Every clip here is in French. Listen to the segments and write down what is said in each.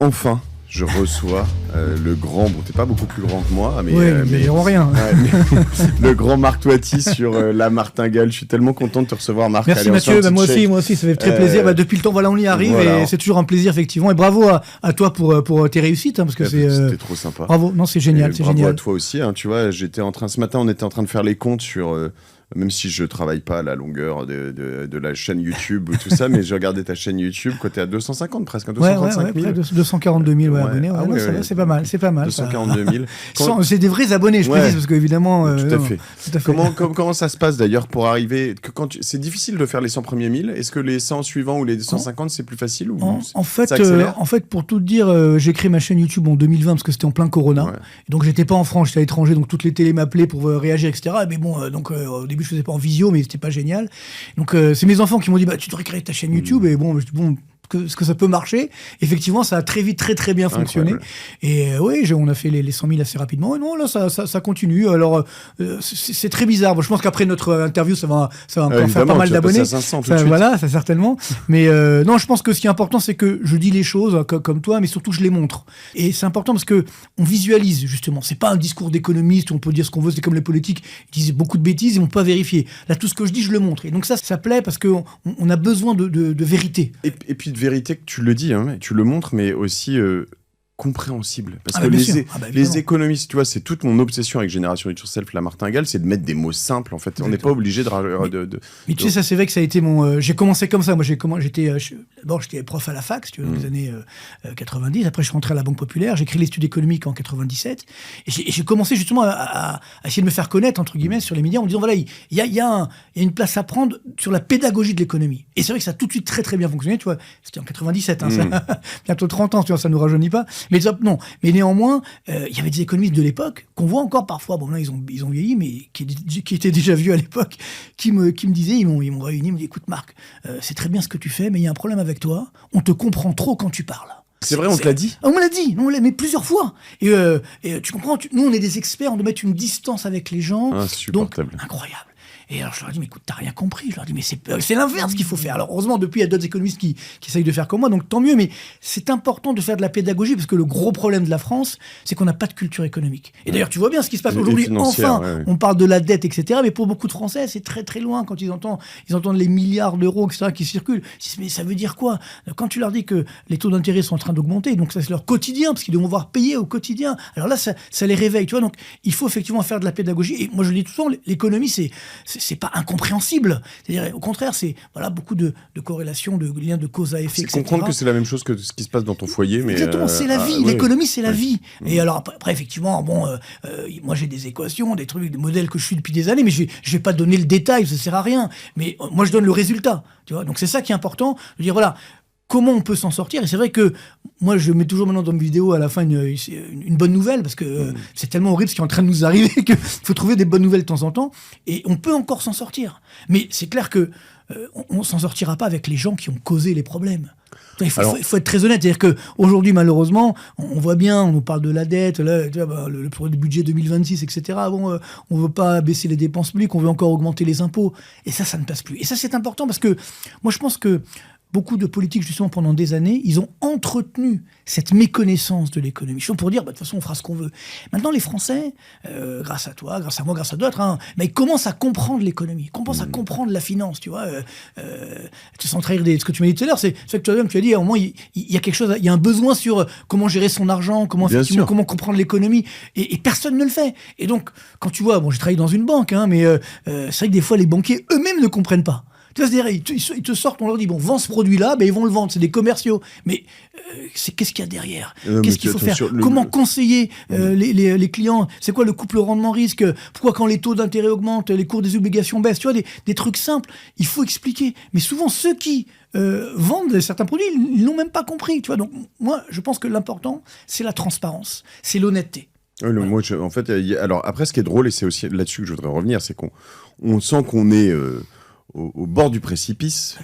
Enfin, je reçois le grand, bon, t'es pas beaucoup plus grand que moi, mais, mais rien. Le grand Marc Toiti sur la martingale. Je suis tellement content de te recevoir, Marc. Merci. Allez, Mathieu, moi aussi, ça fait très plaisir. Depuis le temps, voilà, on y arrive, voilà. Et c'est toujours un plaisir, effectivement. Et bravo à toi pour tes réussites, hein, parce que c'était trop sympa. Bravo, non, c'est génial, c'est bravo génial. À toi aussi, hein, tu vois, ce matin, on était en train de faire les comptes sur. Même si je travaille pas à la longueur de la chaîne YouTube ou tout ça, mais j'ai regardé ta chaîne YouTube, quand t'es à 250 presque, 235 000. Près de 242 000 abonnés. C'est pas mal, c'est pas mal. 242 000. C'est des vrais abonnés, je précise, parce qu'évidemment... Tout à fait. Comment ça se passe d'ailleurs pour arriver... C'est difficile de faire les 100 premiers 1000. Est-ce que les 100 suivants ou les 150, c'est plus facile ou en fait, pour tout te dire, j'ai créé ma chaîne YouTube en 2020, parce que c'était en plein Corona. Ouais. Donc j'étais pas en France, j'étais à l'étranger, donc toutes les télés m'appelaient pour réagir, etc. Mais bon, donc au début, je faisais pas en visio, mais c'était pas génial. Donc c'est mes enfants qui m'ont dit tu devrais créer ta chaîne YouTube. Et bon, est-ce que ça peut marcher? Effectivement, ça a très vite, très bien fonctionné. Et oui, on a fait les 100 000 assez rapidement. Et non, là, ça continue. Alors, c'est très bizarre. Bon, je pense qu'après notre interview, ça va encore faire pas mal d'abonnés. Voilà, ça certainement. Mais non, je pense que ce qui est important, c'est que je dis les choses comme toi, mais surtout je les montre. Et c'est important parce que on visualise, justement. C'est pas un discours d'économiste où on peut dire ce qu'on veut. C'est comme les politiques, ils disent beaucoup de bêtises, ils vont pas vérifier. Là, tout ce que je dis, je le montre. Et donc ça plaît parce qu'on a besoin de vérité. Et puis de vérité que tu le dis, hein, tu le montres, mais aussi compréhensible. Parce que les économistes, tu vois, c'est toute mon obsession avec Génération Rich Yourself, la martingale, c'est de mettre des mots simples, en fait. Exactement. On n'est pas obligé de... Mais tu sais, ça c'est vrai que ça a été mon... j'ai commencé comme ça. Moi, d'abord, j'étais prof à la fac, tu vois, dans les années 90. Après, je suis rentré à la Banque Populaire. J'ai créé l'étude économique en 97. Et j'ai commencé justement à essayer de me faire connaître, entre guillemets, sur les médias, en disant, voilà, il y a une place à prendre sur la pédagogie de l'économie. Et c'est vrai que ça a tout de suite très bien fonctionné, tu vois. C'était en 97, hein, ça, bientôt 30 ans, tu vois, ça nous rajeunit pas. Mais néanmoins, il y avait des économistes de l'époque qu'on voit encore parfois. Bon, là, ils ont vieilli, mais qui étaient déjà vieux à l'époque, qui me disaient, ils m'ont réuni, ils m'ont dit, écoute Marc, c'est très bien ce que tu fais, mais il y a un problème avec toi. On te comprend trop quand tu parles. C'est vrai, on te l'a dit. On me l'a dit, mais plusieurs fois. Et tu comprends, nous, on est des experts, on doit mettre une distance avec les gens. Insupportable. Donc, incroyable. Et alors je leur dis, mais écoute, t'as rien compris. Je leur dis, mais c'est l'inverse qu'il faut faire. Alors heureusement, depuis, il y a d'autres économistes qui essayent de faire comme moi, donc tant mieux. Mais c'est important de faire de la pédagogie, parce que le gros problème de la France, c'est qu'on n'a pas de culture économique. Et d'ailleurs, tu vois bien ce qui se passe aujourd'hui. Enfin, on parle de la dette, etc. Mais pour beaucoup de Français, c'est très loin quand ils entendent les milliards d'euros, etc., qui circulent. Ils disent, mais ça veut dire quoi? Quand tu leur dis que les taux d'intérêt sont en train d'augmenter, donc ça c'est leur quotidien, parce qu'ils vont devoir payer au quotidien. Alors là, ça les réveille, tu vois. Donc il faut effectivement faire de la pédagogie. Et moi, je le dis tout le temps, l'économie, c'est pas incompréhensible. C'est-à-dire, au contraire, c'est beaucoup de corrélations, de liens de cause à effet, etc. C'est comprendre que c'est la même chose que ce qui se passe dans ton foyer. Mais exactement, c'est la vie. L'économie, c'est la vie. Et alors, après effectivement, moi, j'ai des équations, des trucs, des modèles que je suis depuis des années, mais je vais pas donner le détail, ça sert à rien. Mais moi, je donne le résultat. Tu vois. Donc, c'est ça qui est important. De dire, voilà, comment on peut s'en sortir? Et c'est vrai que moi, je mets toujours maintenant dans mes vidéos à la fin une bonne nouvelle, parce que c'est tellement horrible ce qui est en train de nous arriver qu'il faut trouver des bonnes nouvelles de temps en temps. Et on peut encore s'en sortir. Mais c'est clair que on s'en sortira pas avec les gens qui ont causé les problèmes. Il faut être très honnête. C'est-à-dire qu'aujourd'hui, malheureusement, on voit bien, on nous parle de la dette, là, le budget 2026, etc. Bon, on veut pas baisser les dépenses publiques, on veut encore augmenter les impôts. Et ça ne passe plus. Et ça, c'est important, parce que moi, je pense que beaucoup de politiques, justement, pendant des années, ils ont entretenu cette méconnaissance de l'économie. Pour dire, de toute façon, on fera ce qu'on veut. Maintenant, les Français, grâce à toi, grâce à moi, grâce à d'autres, mais ils commencent à comprendre l'économie, ils commencent à comprendre la finance, tu vois. Sans trahir ce que tu m'as dit tout à l'heure, c'est ce que toi-même tu as dit, au moins, il y a quelque chose, il y a un besoin sur comment gérer son argent, comment comprendre l'économie, et personne ne le fait. Et donc, quand tu vois, j'ai travaillé dans une banque, mais c'est vrai que des fois, les banquiers eux-mêmes ne comprennent pas. C'est-à-dire, ils te sortent, on leur dit, vends ce produit-là, ils vont le vendre, c'est des commerciaux. Mais qu'est-ce qu'il y a derrière? Qu'est-ce qu'il faut faire? Comment conseiller les clients? C'est quoi le couple rendement-risque? Pourquoi quand les taux d'intérêt augmentent, les cours des obligations baissent? Tu vois, des trucs simples, il faut expliquer. Mais souvent, ceux qui vendent certains produits, ils l'ont même pas compris. Tu vois, donc, moi, je pense que l'important, c'est la transparence, c'est l'honnêteté. Moi, en fait, alors après, ce qui est drôle, et c'est aussi là-dessus que je voudrais revenir, c'est qu'on sent qu'on est... au bord du précipice,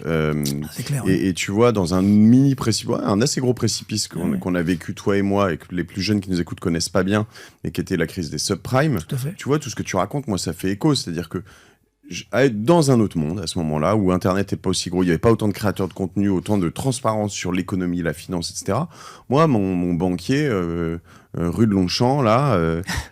c'est clair, et tu vois, dans un mini précipice, un assez gros précipice qu'on a vécu toi et moi, et que les plus jeunes qui nous écoutent connaissent pas bien, mais qui était la crise des subprimes. Tout à fait. Tu vois, tout ce que tu racontes, moi, ça fait écho, c'est-à-dire que à être dans un autre monde à ce moment-là, où Internet n'est pas aussi gros, il n'y avait pas autant de créateurs de contenu, autant de transparence sur l'économie, la finance, etc. Moi, mon banquier, rue de Longchamp, là,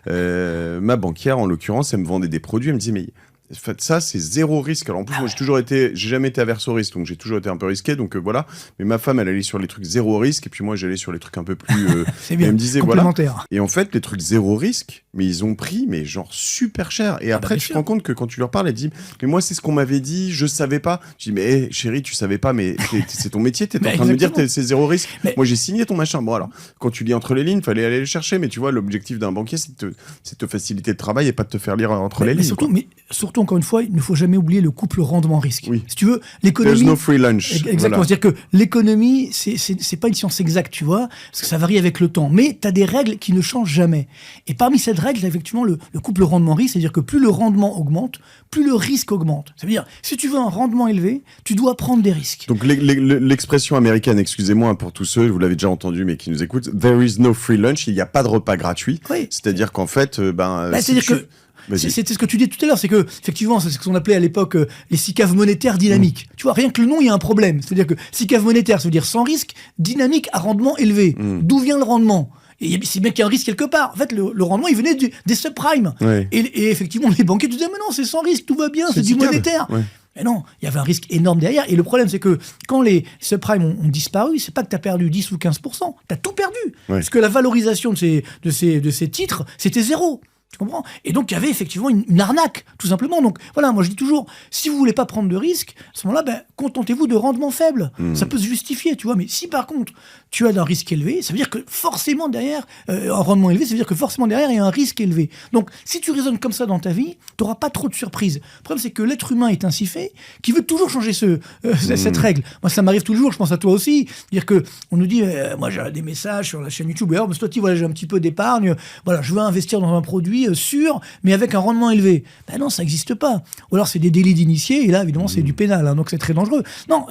ma banquière, en l'occurrence, elle me vendait des produits, elle me disait, mais... En fait, ça, c'est zéro risque. Alors en plus, moi, j'ai jamais été averse au risque, donc j'ai toujours été un peu risqué, donc voilà. Mais ma femme, elle allait sur les trucs zéro risque, et puis moi, j'allais sur les trucs un peu plus. C'est bien. Elle me disait complémentaire. Voilà. Et en fait, les trucs zéro risque, mais ils ont pris, mais genre super cher. Et après, tu te rends compte que quand tu leur parles, elle dit, mais moi, c'est ce qu'on m'avait dit, je savais pas. Je dis, mais chérie, tu savais pas, mais c'est ton métier, t'es en train de me dire que c'est zéro risque. Mais... Moi, j'ai signé ton machin. Bon alors, quand tu lis entre les lignes, fallait aller le chercher. Mais tu vois, l'objectif d'un banquier, c'est de te faciliter le travail et pas de te faire lire entre les lignes. Surtout, encore une fois, il ne faut jamais oublier le couple rendement-risque. Oui. Si tu veux, l'économie... There's no free lunch. Exactement. Voilà. C'est-à-dire que l'économie, c'est pas une science exacte, tu vois, parce que ça varie avec le temps. Mais tu as des règles qui ne changent jamais. Et parmi cette règle, il y a effectivement le couple rendement-risque, c'est-à-dire que plus le rendement augmente, plus le risque augmente. Ça veut dire, si tu veux un rendement élevé, tu dois prendre des risques. Donc l'expression américaine, excusez-moi pour tous ceux, vous l'avez déjà entendu, mais qui nous écoutent, there is no free lunch, il n'y a pas de repas gratuit. Oui. C'est-à-dire qu'en fait, c'est-à-dire que c'était ce que tu disais tout à l'heure, c'est que effectivement, c'est ce qu'on appelait à l'époque les SICAV monétaires dynamiques. Tu vois, rien que le nom, il y a un problème. C'est-à-dire que SICAV monétaire, ça veut dire sans risque, dynamique à rendement élevé. D'où vient le rendement ? Et c'est bien qu'il y a un risque quelque part. En fait, le rendement, il venait des subprimes. Ouais. Et effectivement, les banquiers disaient, mais non, c'est sans risque, tout va bien, c'est du monétaire. Ouais. Mais non, il y avait un risque énorme derrière. Et le problème, c'est que quand les subprimes ont disparu, c'est pas que tu as perdu 10 ou 15%, tu as tout perdu. Ouais. Parce que la valorisation de ces titres, c'était zéro. Tu comprends ? Et donc, il y avait effectivement une arnaque, tout simplement. Donc, voilà, moi, je dis toujours, si vous voulez pas prendre de risques, à ce moment-là, contentez-vous de rendements faibles. Ça peut se justifier, tu vois. Mais si, par contre, tu as un risque élevé, ça veut dire que forcément, derrière, un rendement élevé, ça veut dire que forcément, derrière, il y a un risque élevé. Donc, si tu raisonnes comme ça dans ta vie, tu n'auras pas trop de surprises. Le problème, c'est que l'être humain est ainsi fait qu'il veut toujours changer cette règle. Moi, ça m'arrive toujours, je pense à toi aussi. Dire que on nous dit, moi, j'ai des messages sur la chaîne YouTube, mais toi, voilà, j'ai un petit peu d'épargne, voilà, je veux investir dans un produit sûr, mais avec un rendement élevé. Ben non, ça n'existe pas. Ou alors c'est des délits d'initiés, et là, évidemment, c'est du pénal, hein, donc c'est très dangereux. Non,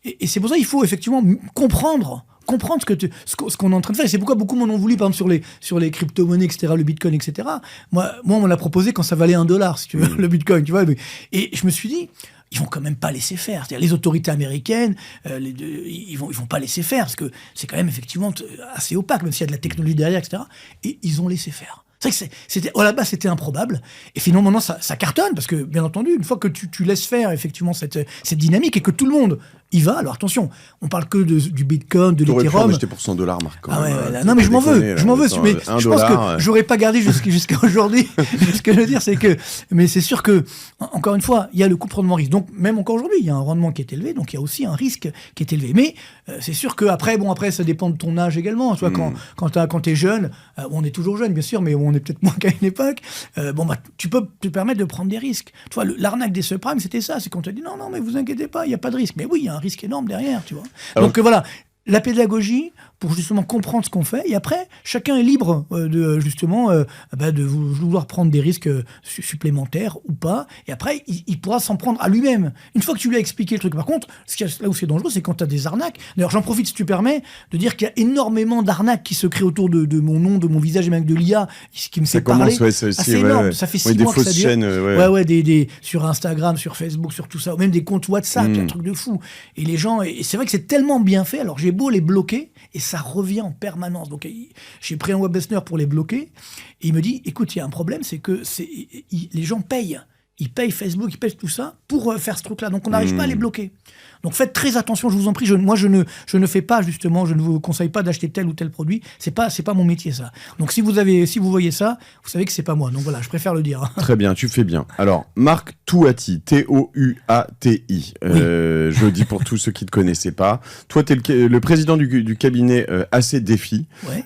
et c'est pour ça qu'il faut effectivement comprendre ce qu'on est en train de faire. Et c'est pourquoi beaucoup m'en ont voulu, par exemple, sur les crypto-monnaies, etc., le bitcoin, etc. Moi, on me l'a proposé quand ça valait $1, si tu veux, le bitcoin, tu vois. Et je me suis dit, ils vont quand même pas laisser faire. C'est-à-dire les autorités américaines, ils vont pas laisser faire, parce que c'est quand même effectivement assez opaque, même s'il y a de la technologie derrière, etc. Et ils ont laissé faire. C'est vrai que à la base, c'était improbable. Et finalement, maintenant, ça cartonne, parce que, bien entendu, une fois que tu laisses faire effectivement cette dynamique et que tout le monde y va, alors attention, on parle que du Bitcoin, de l'Ethereum. T'aurais pu acheter pour $100, Marc. Non, mais je m'en veux. Mais je pense que j'aurais pas gardé jusqu'à aujourd'hui. Ce que je veux dire, c'est que, mais c'est sûr que, encore une fois, il y a le couple rendement-risque. Donc, même encore aujourd'hui, il y a un rendement qui est élevé, donc il y a aussi un risque qui est élevé. Mais c'est sûr que après, ça dépend de ton âge également. Tu vois, quand t'es jeune, on est toujours jeune, bien sûr, mais on est peut-être moins qu'à une époque. Tu peux te permettre de prendre des risques. Tu vois, l'arnaque des subprimes, c'était ça. C'est qu'on te dit non, mais vous inquiétez pas, il n'y a pas de risque. Mais oui, il y a un risque énorme derrière, tu vois. Alors, donc voilà, la pédagogie pour justement comprendre ce qu'on fait, et après chacun est libre de vouloir prendre des risques supplémentaires ou pas, et après il pourra s'en prendre à lui-même une fois que tu lui as expliqué le truc. Par contre, là où c'est dangereux, c'est quand tu as des arnaques. D'ailleurs, j'en profite, si tu permets, de dire qu'il y a énormément d'arnaques qui se créent autour de mon nom, de mon visage, et même de l'IA, qui me fait parler. Ça aussi, c'est énorme. Ça fait 6 mois que ça dure. Chaînes, sur Instagram, sur Facebook, sur tout ça, ou même des comptes WhatsApp, un truc de fou. Et les gens, et c'est vrai que c'est tellement bien fait, alors j'ai beau les bloquer, et ça revient en permanence. Donc, j'ai pris un web listener pour les bloquer, et il me dit, écoute, il y a un problème, c'est que les gens payent. Ils payent Facebook, ils payent tout ça pour faire ce truc-là. Donc, on n'arrive pas à les bloquer. Donc, faites très attention, je vous en prie. Moi, je ne fais pas, justement, je ne vous conseille pas d'acheter tel ou tel produit. C'est pas mon métier, ça. Donc, si vous voyez ça, vous savez que c'est pas moi. Donc, voilà, je préfère le dire. Très bien, tu fais bien. Alors, Marc Touati, Touati. Je le dis pour tous ceux qui ne te connaissaient pas. Toi, tu es le président du cabinet AC Défi. Ouais.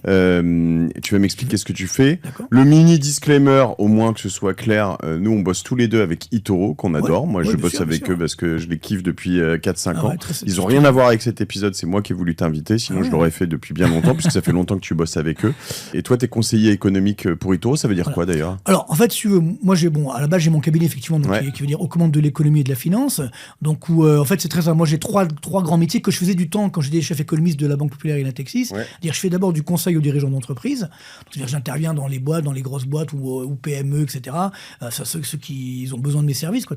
Tu vas m'expliquer ce que tu fais. D'accord. Le mini disclaimer, au moins que ce soit clair, nous, on bosse tous les deux avec eToro, qu'on adore. Moi, je bosse avec eux parce que je les kiffe depuis 4-5 5 ans. Ils ont rien à voir avec cet épisode, c'est moi qui ai voulu t'inviter, sinon je l'aurais fait depuis bien longtemps, puisque ça fait longtemps que tu bosses avec eux. Et toi, t'es conseiller économique pour eToro, ça veut dire quoi d'ailleurs? Alors, en fait, moi, à la base, j'ai mon cabinet, effectivement, donc, qui veut dire aux commandes de l'économie et de la finance. Donc, en fait, c'est très simple. Moi, j'ai trois grands métiers que je faisais du temps quand j'étais chef économiste de la Banque Populaire et Natixis. C'est-à-dire, je fais d'abord du conseil aux dirigeants d'entreprise. C'est-à-dire, j'interviens dans les boîtes, dans les grosses boîtes ou PME, etc. Ceux qui ont besoin de mes services, quoi,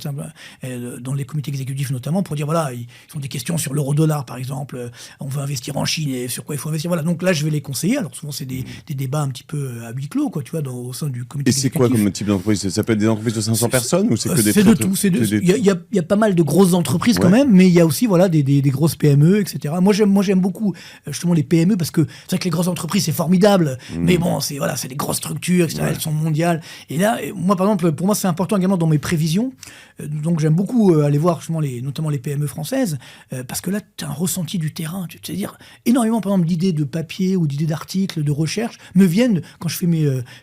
dans les comités exécutifs notamment, pour dire, voilà, ils ont des questions sur l'euro-dollar, par exemple. On veut investir en Chine et sur quoi il faut investir. Voilà. Donc là, je vais les conseiller. Alors, souvent, c'est des débats un petit peu à huis clos, quoi, tu vois, au sein du comité exécutif. Et c'est quoi comme type d'entreprise? Ça peut être des entreprises de 500 personnes ou c'est que des... C'est de tout. Il y a pas mal de grosses entreprises quand même, mais il y a aussi des grosses PME, etc. Moi, j'aime beaucoup justement les PME parce que c'est vrai que les grosses entreprises, c'est formidable, mais bon, c'est des grosses structures, etc. Elles sont mondiales. Et là, moi, par exemple, pour moi, c'est important également dans mes prévisions. Donc, j'aime beaucoup aller voir justement notamment les PME françaises parce que là, tu as un ressenti du terrain. C'est-à-dire, énormément, par exemple, d'idées de papier ou d'idées d'articles, de recherche me viennent quand je fais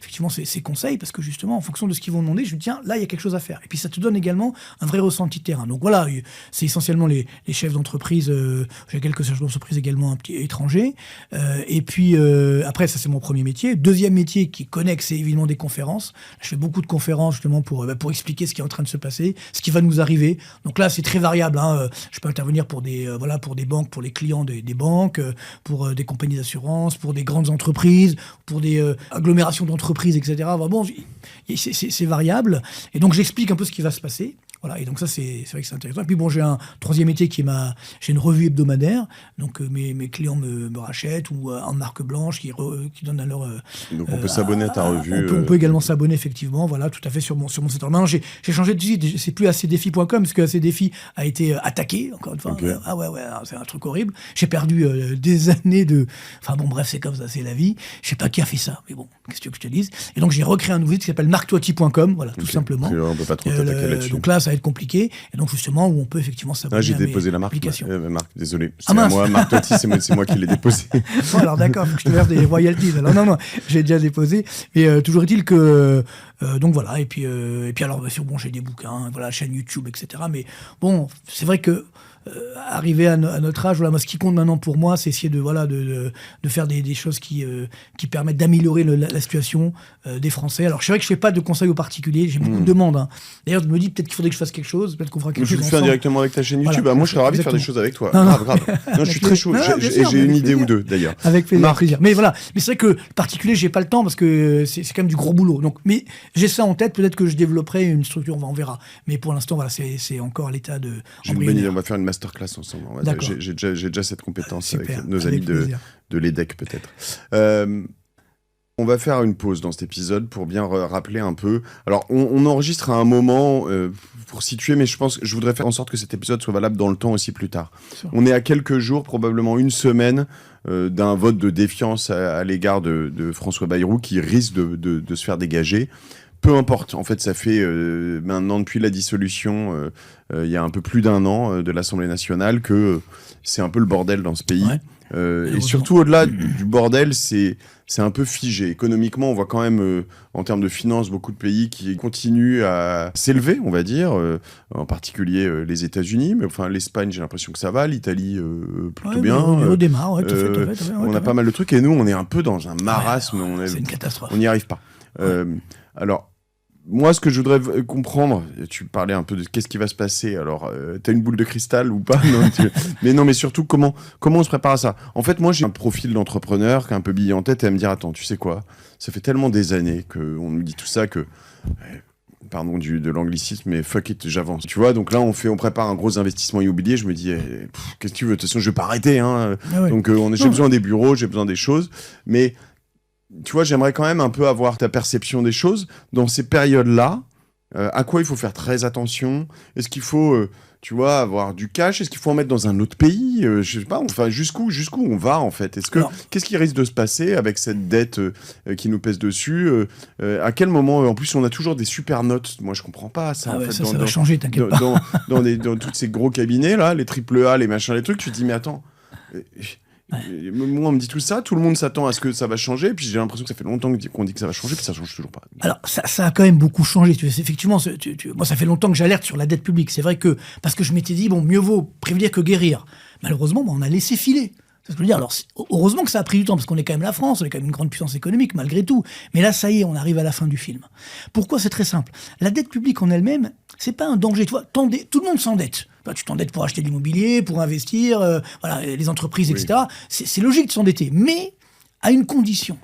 effectivement ces conseils parce que justement, en fonction de ce qu'ils vont demander, je me dis, tiens, là, il y a quelque chose à faire. Et puis, ça te donne également un vrai ressenti de terrain. Donc voilà, c'est essentiellement les chefs d'entreprise. J'ai quelques chefs d'entreprise également un petit étrangers. Et puis, après, ça, c'est mon premier métier. Deuxième métier qui est connexe, c'est évidemment des conférences. Je fais beaucoup de conférences justement pour expliquer ce qui est en train de se passer, ce qui va nous arriver. Donc là, c'est très variable. Je peux intervenir pour des banques, pour les clients des banques, pour des compagnies d'assurance, pour des grandes entreprises, pour des agglomérations d'entreprises, etc. Bon, c'est variable. Et donc, j'explique un peu ce qui va se passer. Voilà, et donc ça, c'est vrai que c'est intéressant. Et puis bon, j'ai un troisième métier j'ai une revue hebdomadaire. Donc mes clients me rachètent ou en marque blanche qui donne alors... donc on peut s'abonner à ta revue. On peut également s'abonner, effectivement, voilà, tout à fait sur mon site. Maintenant, j'ai changé de site, c'est plus acdefi.com parce que ACDefi a été attaqué, encore une fois. Okay. C'est un truc horrible. J'ai perdu des années de... Enfin bon, bref, c'est comme ça, c'est la vie. Je sais pas qui a fait ça, mais bon, qu'est-ce que tu veux que je te dise? Et donc j'ai recréé un nouveau site qui s'appelle marctoiti.com, voilà, tout simplement. On peut pas trop t'attaquer là-dessus. Donc là, ça va être compliqué, et donc justement où on peut effectivement s'abonner j'ai déposé la marque, désolé, c'est Marc Toiti, c'est moi qui l'ai déposé. Bon, alors d'accord, faut que je te verse des royalties. Alors non, j'ai déjà déposé, mais toujours est-il que donc voilà, et puis alors bien sûr, bon, j'ai des bouquins, voilà, chaîne YouTube, etc. Mais bon, c'est vrai que arrivé à notre âge, voilà, moi, ce qui compte maintenant pour moi, c'est essayer de faire des choses qui permettent d'améliorer la situation des Français. Alors, c'est vrai que je fais pas de conseils aux particuliers, j'ai beaucoup de demandes. D'ailleurs, je me dis peut-être qu'il faudrait que je fasse quelque chose, peut-être qu'on fera quelque chose. Je le fais directement avec ta chaîne YouTube. Voilà, moi, je serais ravi de faire des choses avec toi. Non, grave. Non, je suis très chaud. J'ai une idée ou deux, d'ailleurs. Avec plaisir. Mais voilà. Mais c'est vrai que le particulier, j'ai pas le temps parce que c'est quand même du gros boulot. Donc, mais j'ai ça en tête. Peut-être que je développerai une structure. On verra. Mais pour l'instant, voilà, c'est encore à l'état de. J'ai une bonne idée. On va faire une masterclass ensemble. J'ai déjà cette compétence avec nos amis de l'EDEC, peut-être. On va faire une pause dans cet épisode pour bien rappeler un peu. Alors, on enregistre à un moment pour situer, mais je voudrais faire en sorte que cet épisode soit valable dans le temps aussi plus tard. Sure. On est à quelques jours, probablement une semaine, d'un vote de défiance à l'égard de François Bayrou qui risque de se faire dégager. Peu importe, en fait, ça fait maintenant, depuis la dissolution, il y a un peu plus d'un an de l'Assemblée nationale, que c'est un peu le bordel dans ce pays. Ouais. Et surtout, au-delà du bordel, c'est un peu figé. Économiquement, on voit quand même, en termes de finances, beaucoup de pays qui continuent à s'élever, on va dire, en particulier les États-Unis, mais enfin l'Espagne, j'ai l'impression que ça va, l'Italie plutôt bien. On démarre, tout à fait. On a pas mal de trucs, et nous, on est un peu dans un marasme. C'est une catastrophe. On n'y arrive pas. Alors, moi, ce que je voudrais comprendre, tu parlais un peu de qu'est-ce qui va se passer. Alors, t'as une boule de cristal ou pas? Mais surtout, comment on se prépare à ça? En fait, moi, j'ai un profil d'entrepreneur qui est un peu billet en tête et à me dire, attends, tu sais quoi? Ça fait tellement des années qu'on nous dit tout ça que... pardon de l'anglicisme, mais fuck it, j'avance. Tu vois, donc là, on prépare un gros investissement immobilier. Je me dis, qu'est-ce que tu veux? De toute façon, je vais pas arrêter. Donc, j'ai besoin des bureaux, j'ai besoin des choses. Mais... tu vois, j'aimerais quand même un peu avoir ta perception des choses. Dans ces périodes-là, à quoi il faut faire très attention? Est-ce qu'il faut, tu vois, avoir du cash? Est-ce qu'il faut en mettre dans un autre pays? Je sais pas, enfin, jusqu'où on va, en fait? Qu'est-ce qui risque de se passer avec cette dette qui nous pèse dessus? À quel moment? En plus, on a toujours des super notes. Moi, je comprends pas ça. Ça va changer, t'inquiète pas. Dans tous ces gros cabinets, là, les AAA, les machins, les trucs, tu te dis, mais attends... Ouais. Moi, on me dit tout ça, tout le monde s'attend à ce que ça va changer, puis j'ai l'impression que ça fait longtemps qu'on dit que ça va changer, puis ça change toujours pas. Alors, ça a quand même beaucoup changé. Effectivement, moi, ça fait longtemps que j'alerte sur la dette publique. C'est vrai que, parce que je m'étais dit, bon, mieux vaut prévenir que guérir. Malheureusement, on a laissé filer. C'est ce que je veux dire. Alors, heureusement que ça a pris du temps, parce qu'on est quand même la France, on est quand même une grande puissance économique, malgré tout. Mais là, ça y est, on arrive à la fin du film. Pourquoi? C'est très simple. La dette publique en elle-même, c'est pas un danger. Tu vois, tout le monde s'endette. Tu t'endettes pour acheter de l'immobilier, pour investir, voilà, les entreprises, etc. C'est logique de s'endetter. Mais à une condition.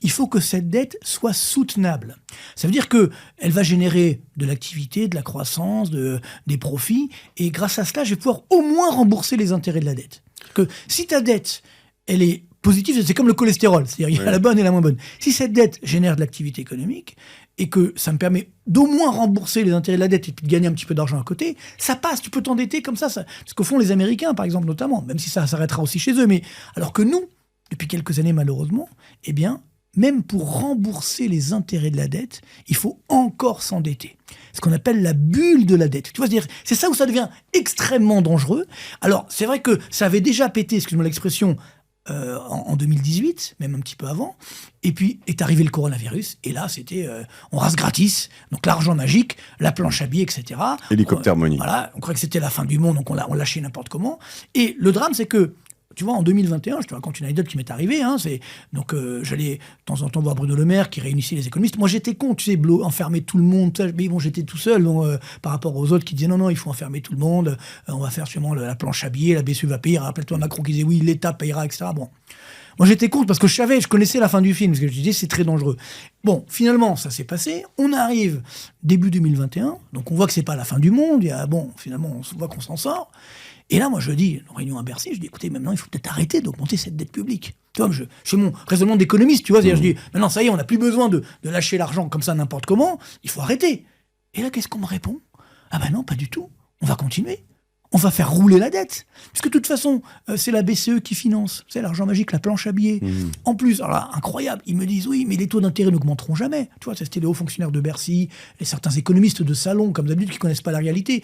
Il faut que cette dette soit soutenable. Ça veut dire qu'elle va générer de l'activité, de la croissance, des profits. Et grâce à cela, je vais pouvoir au moins rembourser les intérêts de la dette. Que si ta dette, elle est positive, c'est comme le cholestérol, c'est-à-dire il y a la bonne et la moins bonne. Si cette dette génère de l'activité économique et que ça me permet d'au moins rembourser les intérêts de la dette et puis de gagner un petit peu d'argent à côté, ça passe, tu peux t'endetter comme ça. Ce que font les Américains, par exemple, notamment, même si ça s'arrêtera aussi chez eux. Mais alors que nous, depuis quelques années, malheureusement, eh bien, même pour rembourser les intérêts de la dette, il faut encore s'endetter. Ce qu'on appelle la bulle de la dette. Tu vois, c'est ça où ça devient extrêmement dangereux. Alors, c'est vrai que ça avait déjà pété, excuse-moi l'expression, en 2018, même un petit peu avant. Et puis est arrivé le coronavirus. Et là, c'était on rase gratis. Donc l'argent magique, la planche à billets, etc. Hélicoptère money. Voilà, on croyait que c'était la fin du monde, donc on lâchait n'importe comment. Et le drame, c'est que tu vois, en 2021, je te raconte une anecdote qui m'est arrivée. Donc, j'allais de temps en temps voir Bruno Le Maire qui réunissait les économistes. Moi, j'étais con, tu sais, enfermer tout le monde. Mais bon, j'étais tout seul par rapport aux autres qui disaient non, il faut enfermer tout le monde. On va faire sûrement la planche à billets, la BCE va payer. Rappelle-toi Macron qui disait oui, l'État payera, etc. Bon. Moi, j'étais contre parce que je connaissais la fin du film. Parce que je disais, c'est très dangereux. Bon, finalement, ça s'est passé. On arrive début 2021. Donc, on voit que c'est pas la fin du monde. Finalement, on voit qu'on s'en sort. Et là, moi, je dis, en réunion à Bercy, je dis, écoutez, maintenant, il faut peut-être arrêter d'augmenter cette dette publique. Tu vois, je fais mon raisonnement d'économiste, tu vois. C'est-à-dire, je dis, maintenant, ça y est, on n'a plus besoin de lâcher l'argent comme ça n'importe comment. Il faut arrêter. Et là, qu'est-ce qu'on me répond? Ah ben non, pas du tout. On va continuer. On va faire rouler la dette. Puisque de toute façon, c'est la BCE qui finance. C'est l'argent magique, la planche à billets. En plus, alors là, incroyable, ils me disent, oui, mais les taux d'intérêt n'augmenteront jamais. Tu vois, c'était les hauts fonctionnaires de Bercy, et certains économistes de salon, comme d'habitude, qui ne connaissent pas la réalité.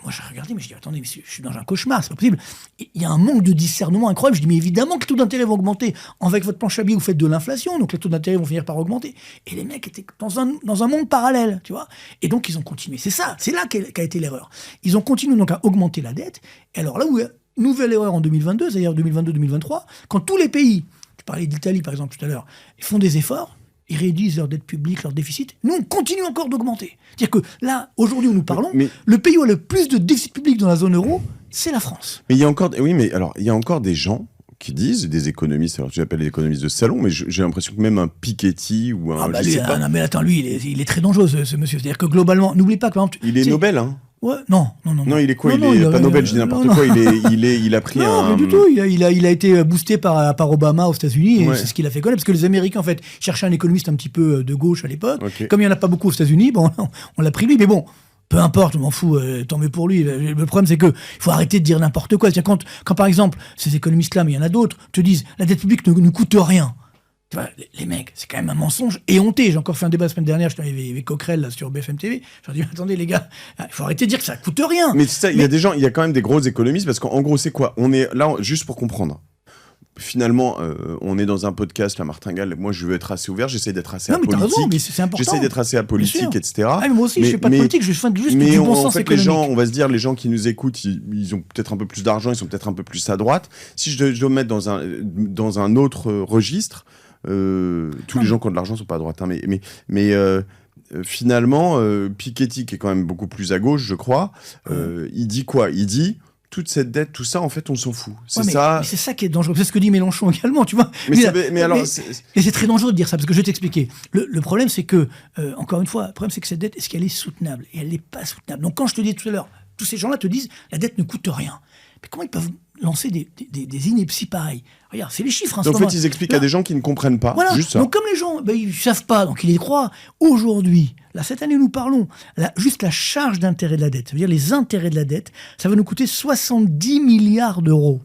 Moi, j'ai regardé, mais je dis, attendez, mais je suis dans un cauchemar, c'est pas possible. Il y a un manque de discernement incroyable. Je dis, mais évidemment que les taux d'intérêt vont augmenter. Avec votre planche à billets, vous faites de l'inflation, donc les taux d'intérêt vont finir par augmenter. Et les mecs étaient dans un monde parallèle, tu vois. Et donc, ils ont continué. C'est là qu'a été l'erreur. Ils ont continué donc à augmenter la dette. Et alors là où il y a une nouvelle erreur en 2022, c'est-à-dire 2022-2023, quand tous les pays, tu parlais d'Italie par exemple tout à l'heure, ils font des efforts, ils réduisent leur dette publique, leur déficit. Nous, on continue encore d'augmenter. C'est-à-dire que là, aujourd'hui où nous parlons, le pays où a le plus de déficit public dans la zone euro, c'est la France. Mais il y a encore des gens qui disent, des économistes, alors tu l'appelles les économistes de salon, mais j'ai l'impression que même un Piketty ou un... non, mais attends, lui, il est très dangereux, ce monsieur. C'est-à-dire que globalement, n'oublie pas que... Par exemple, il est Nobel, hein. Ouais, non. Non, il est quoi? Il est pas Nobel, je dis n'importe quoi. Il a pris non, mais du tout. Il a été boosté par Obama aux États-Unis, et c'est ce qu'il a fait connaître. Parce que les Américains, en fait, cherchaient un économiste un petit peu de gauche à l'époque. Okay. Comme il n'y en a pas beaucoup aux États-Unis, bon, on l'a pris lui. Mais bon, peu importe, je m'en fous, tant mieux pour lui. Le problème, c'est qu'il faut arrêter de dire n'importe quoi. C'est-à-dire quand, par exemple, ces économistes-là, mais il y en a d'autres, te disent la dette publique ne coûte rien. Tu vois, les mecs, c'est quand même un mensonge éhonté. J'ai encore fait un débat la semaine dernière, je suis arrivé avec Coquerel là, sur BFM TV. Je leur ai dit, attendez les gars, il faut arrêter de dire que ça coûte rien. Mais c'est ça, il y a quand même des gros économistes, parce qu'en gros, c'est quoi? On est là, juste pour comprendre. Finalement, on est dans un podcast, la martingale. Moi, je veux être assez ouvert, j'essaie d'être assez apolitique. Non, mais t'as raison, mais c'est important. J'essaie d'être assez apolitique, etc. Ah, mais moi aussi, je fais pas de politique, je fais juste du bon sens économique. Les gens, on va se dire, les gens qui nous écoutent, ils ont peut-être un peu plus d'argent, ils sont peut-être un peu plus à droite. Si je dois me mettre dans un autre registre, tous les gens qui ont de l'argent sont pas à droite, hein, mais finalement, Piketty, qui est quand même beaucoup plus à gauche, je crois, il dit quoi? Il dit toute cette dette, tout ça, en fait, on s'en fout. Mais c'est ça qui est dangereux. C'est ce que dit Mélenchon également, tu vois. Mais c'est très dangereux de dire ça, parce que je vais t'expliquer. Le problème, c'est que, encore une fois, le problème, c'est que cette dette, est-ce qu'elle est soutenable? Et elle n'est pas soutenable. Donc, quand je te dis tout à l'heure, tous ces gens-là te disent, la dette ne coûte rien. Mais comment ils peuvent lancer des inepties pareilles? Regarde, c'est les chiffres. Hein, donc, en fait, ils expliquent à des gens qui ne comprennent pas. Voilà. Juste ça. Donc, comme les gens, ils ne savent pas, donc ils y croient. Aujourd'hui, là, cette année, nous parlons, juste la charge d'intérêt de la dette, ça veut dire les intérêts de la dette, ça va nous coûter 70 milliards d'euros.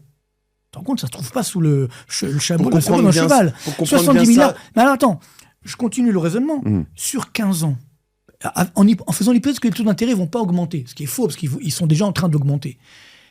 Tu te rends compte, ça ne se trouve pas sous le chameau d'un cheval. 70 milliards. Mais alors, attends, je continue le raisonnement. Sur 15 ans, en faisant l'hypothèse que les taux d'intérêt ne vont pas augmenter, ce qui est faux, parce qu'ils sont déjà en train d'augmenter,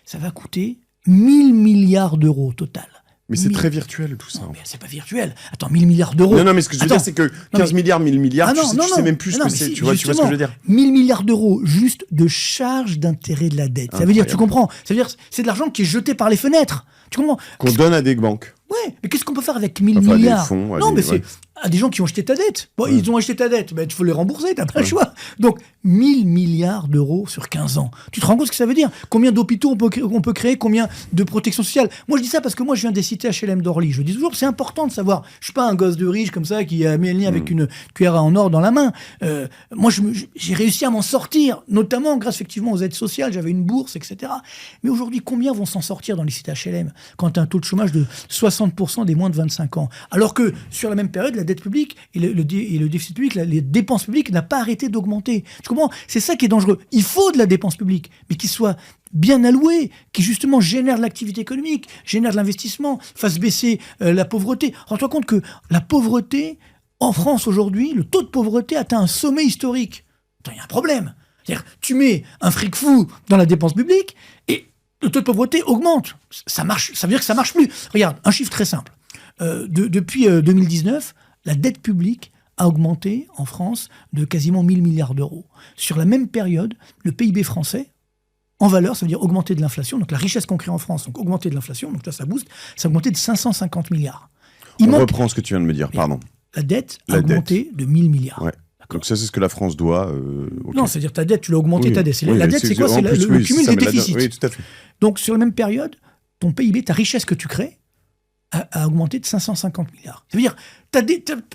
ça va coûter 1000 milliards d'euros au total. Mais c'est très virtuel tout ça. Non, mais c'est pas virtuel. Attends, 1000 milliards d'euros. Non, mais ce que je veux dire, c'est que 15 milliards, 1000 milliards, tu sais même plus ce que c'est. Tu vois ce que je veux dire? 1000 milliards d'euros juste de charges d'intérêt de la dette. Ça veut dire, tu comprends? Ça veut dire, c'est de l'argent qui est jeté par les fenêtres. Tu comprends? Qu'on donne à des banques. Ouais, mais qu'est-ce qu'on peut faire avec 1000 milliards? Des fonds, non, mais c'est à des gens qui ont acheté ta dette. Bon, ils ont acheté ta dette, ben, il faut les rembourser, t'as pas le choix. Donc, 1000 milliards d'euros sur 15 ans. Tu te rends compte ce que ça veut dire? Combien d'hôpitaux on peut créer? Combien de protection sociale? Moi, je dis ça parce que moi, je viens des cités HLM d'Orly. Je dis toujours, c'est important de savoir. Je suis pas un gosse de riche comme ça qui a mis un lien avec une cuillère en or dans la main. Moi, j'ai réussi à m'en sortir, notamment grâce effectivement aux aides sociales. J'avais une bourse, etc. Mais aujourd'hui, combien vont s'en sortir dans les cités HLM quand tu as un taux de chômage de 60% des moins de 25 ans? Alors que sur la même période, la dette publique et le déficit public, les dépenses publiques n'a pas arrêté d'augmenter. Tu comprends? C'est ça qui est dangereux. Il faut de la dépense publique, mais qui soit bien allouée, qui justement génère de l'activité économique, génère de l'investissement, fasse baisser la pauvreté. Rends-toi compte que la pauvreté, en France aujourd'hui, le taux de pauvreté atteint un sommet historique. Il y a un problème. C'est-à-dire, tu mets un fric fou dans la dépense publique et le taux de pauvreté augmente. Ça marche, ça veut dire que ça marche plus. Regarde, un chiffre très simple. Depuis 2019, la dette publique a augmenté en France de quasiment 1000 milliards d'euros. Sur la même période, le PIB français, en valeur, ça veut dire augmenter de l'inflation, donc la richesse qu'on crée en France, donc augmenter de l'inflation, donc là ça booste, ça a augmenté de 550 milliards. Reprends ce que tu viens de me dire, pardon. La dette a augmenté de 1000 milliards. Ouais. Donc ça, c'est ce que la France doit... Okay. Non, c'est-à-dire ta dette, tu l'as augmenté, ta dette. La dette, c'est quoi? C'est le cumul des déficits. Oui, tout à fait. Donc sur la même période, ton PIB, ta richesse que tu crées, a augmenté de 550 milliards. Ça veut dire,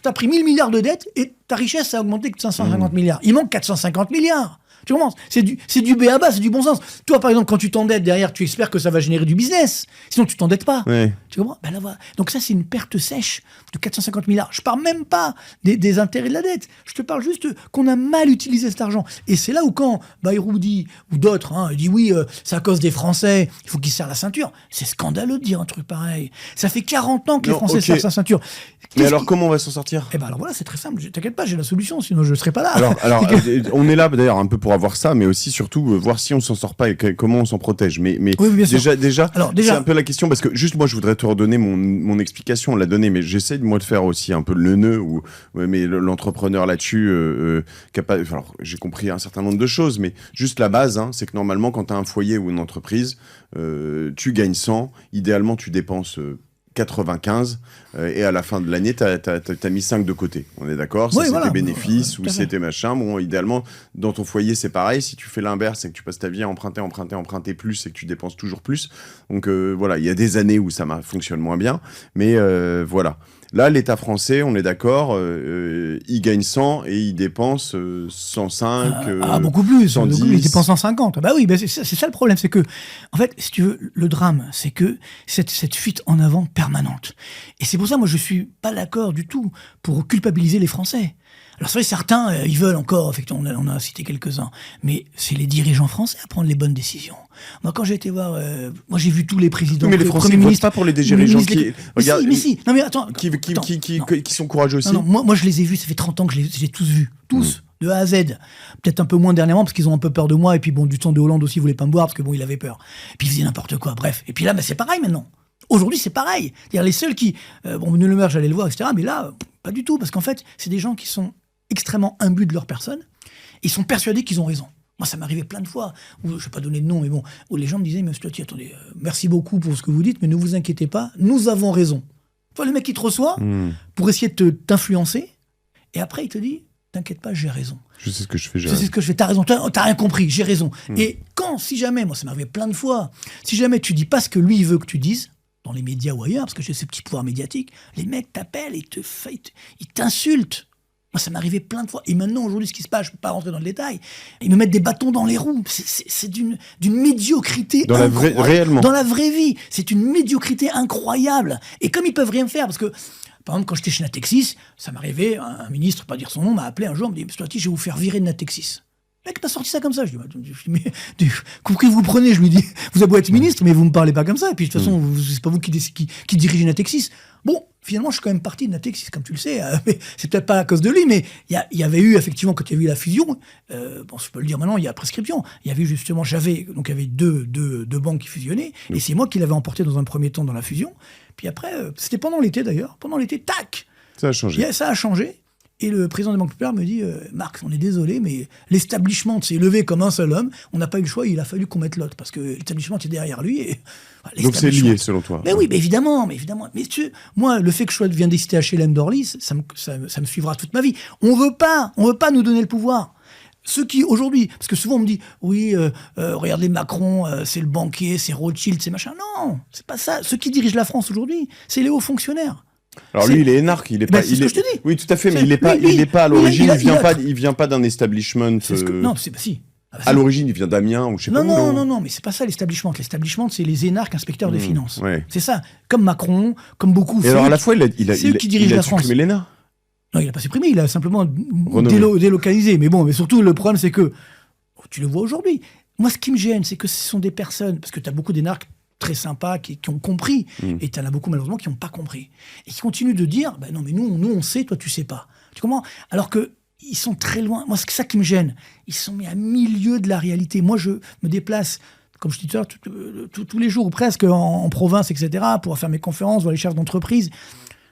t'as pris 1000 milliards de dettes et ta richesse a augmenté de 550 milliards. Il manque 450 milliards. Tu comprends? C'est du B à bas, c'est du bon sens. Toi, par exemple, quand tu t'endettes derrière, tu espères que ça va générer du business. Sinon, tu t'endettes pas. Ouais. Tu comprends? Ben là, voilà. Donc ça, c'est une perte sèche de 450 milliards. Je parle même pas des intérêts de la dette. Je te parle juste qu'on a mal utilisé cet argent. Et c'est là où quand Bayrou dit, ou d'autres, dit oui, c'est à cause des Français, il faut qu'ils serrent la ceinture. C'est scandaleux de dire un truc pareil. Ça fait 40 ans que les Français serrent sa ceinture. Mais alors, comment on va s'en sortir? Eh ben alors voilà, c'est très simple. T'inquiète pas, j'ai la solution, sinon je ne serais pas là. Alors on est là d'ailleurs un peu pour avoir ça, mais aussi surtout voir si on s'en sort pas et comment on s'en protège. Mais oui, déjà, c'est un peu la question, parce que juste moi je voudrais te redonner mon explication, on l'a donnée, mais j'essaie de faire aussi un peu le nœud mais l'entrepreneur là-dessus, alors j'ai compris un certain nombre de choses, mais juste la base, c'est que normalement quand tu as un foyer ou une entreprise, tu gagnes 100, idéalement tu dépenses 95 et à la fin de l'année t'as mis 5 de côté, on est d'accord? Ça, c'est tes bénéfices ou c'est tes machins. Bon, idéalement dans ton foyer c'est pareil. Si tu fais l'inverse, c'est que tu passes ta vie à emprunter plus et que tu dépenses toujours plus. Donc voilà, il y a des années où ça fonctionne moins bien, mais voilà. Là, l'État français, on est d'accord, il gagne 100 et il dépense 105, beaucoup plus, 110. Il dépense 150. Bah oui, c'est ça le problème, c'est que, en fait, si tu veux, le drame, c'est que cette fuite en avant permanente. Et c'est pour ça, moi, je suis pas d'accord du tout pour culpabiliser les Français. Alors c'est vrai, certains, ils veulent encore, effectivement, on a cité quelques-uns, mais c'est les dirigeants français à prendre les bonnes décisions. Moi, quand j'ai été voir, moi j'ai vu tous les présidents, mais les Français ne votent pas pour les dirigeants qui... Mais si, non mais attends. Qui sont courageux aussi. Non, moi je les ai vus, ça fait 30 ans que je les ai tous vus, tous. De A à Z. Peut-être un peu moins dernièrement, parce qu'ils ont un peu peur de moi, et puis bon, du temps de Hollande aussi, il voulait pas me boire, parce que bon, il avait peur. Et puis il faisait n'importe quoi, bref. Et puis là, c'est pareil maintenant. Aujourd'hui, c'est pareil. C'est-à-dire les seuls qui... Bruno Le Maire, j'allais le voir, etc. Mais là, pas du tout, parce qu'en fait, c'est des gens qui sont extrêmement imbus de leur personne, et ils sont persuadés qu'ils ont raison. Moi, ça m'est arrivé plein de fois, où, je ne vais pas donner de nom, mais bon, où les gens me disaient, mais attendez, merci beaucoup pour ce que vous dites, mais ne vous inquiétez pas, nous avons raison. Enfin, le mec qui te reçoit, pour essayer de t'influencer, et après, il te dit, t'inquiète pas, j'ai raison. Je sais ce que je fais, t'as raison, t'as rien compris, j'ai raison. Et si jamais, moi ça m'est arrivé plein de fois, si jamais tu dis pas ce que lui il veut que tu dises, dans les médias ou ailleurs, parce que j'ai ce petit pouvoir médiatique, les mecs t'appellent et ils t'insultent. Moi, ça m'est arrivé plein de fois. Et maintenant, aujourd'hui, ce qui se passe, je ne peux pas rentrer dans le détail, ils me mettent des bâtons dans les roues. C'est d'une médiocrité incroyable. Réellement. Dans la vraie vie. C'est une médiocrité incroyable. Et comme ils peuvent rien faire, parce que, par exemple, quand j'étais chez Natexis, ça m'arrivait, un ministre, pas dire son nom, m'a appelé un jour, me dit, Stoati, je vais vous faire virer de Natexis. Mec, t'as sorti ça comme ça. Je dis, mais compris, vous prenez, je lui dis, vous avez beau être ministre, mais vous me parlez pas comme ça. Et puis, de toute façon, c'est pas vous qui dirigez Natixis. Bon, finalement, je suis quand même parti de Natixis, comme tu le sais. Mais c'est peut-être pas à cause de lui, mais il y avait eu, effectivement, quand il y a eu la fusion, bon, je peux le dire maintenant, il y a prescription. Il y avait justement, il y avait deux banques qui fusionnaient. Et c'est moi qui l'avais emporté dans un premier temps dans la fusion. Puis après, c'était pendant l'été d'ailleurs. Pendant l'été, tac! Ça a changé. Ça a changé. Et le président des banques populaires me dit Marc, on est désolé, mais l'establishment s'est levé comme un seul homme. On n'a pas eu le choix, il a fallu qu'on mette l'autre. Parce que l'establishment est derrière lui. Et, donc c'est lié, selon toi. Mais oui, mais évidemment. Mais moi, le fait que je viens décider HLM d'Orly, ça me suivra toute ma vie. On veut pas nous donner le pouvoir. Ceux qui, aujourd'hui, parce que souvent on me dit, oui, regardez Macron, c'est le banquier, c'est Rothschild, c'est machin. Non, c'est pas ça. Ceux qui dirigent la France aujourd'hui, c'est les hauts fonctionnaires. Alors lui, il est énarque, il est pas. C'est ce que je te dis. Oui, tout à fait, mais il est pas à l'origine. Il vient pas d'un establishment. Non, c'est si. À l'origine, il vient d'Amiens ou je sais pas où. Non, mais c'est pas ça l'establishment. L'establishment, c'est les énarques inspecteurs des finances. Ouais. C'est ça. Comme Macron, comme beaucoup. Et alors à la fois, il a supprimé l'ENA. Non, il a pas supprimé, il a simplement délocalisé. Mais surtout, le problème, c'est que tu le vois aujourd'hui. Moi, ce qui me gêne, c'est que ce sont des personnes, parce que tu as beaucoup d'énarques très sympas qui ont compris, et tu en as beaucoup malheureusement qui n'ont pas compris, et qui continuent de dire non mais nous on sait, toi tu sais pas, tu comprends, alors que ils sont très loin. Moi c'est ça qui me gêne, ils sont mis à milieu de la réalité. Moi je me déplace, comme je dis tout à l'heure, tous les jours ou presque en province, etc., pour faire mes conférences, voir les chefs d'entreprise.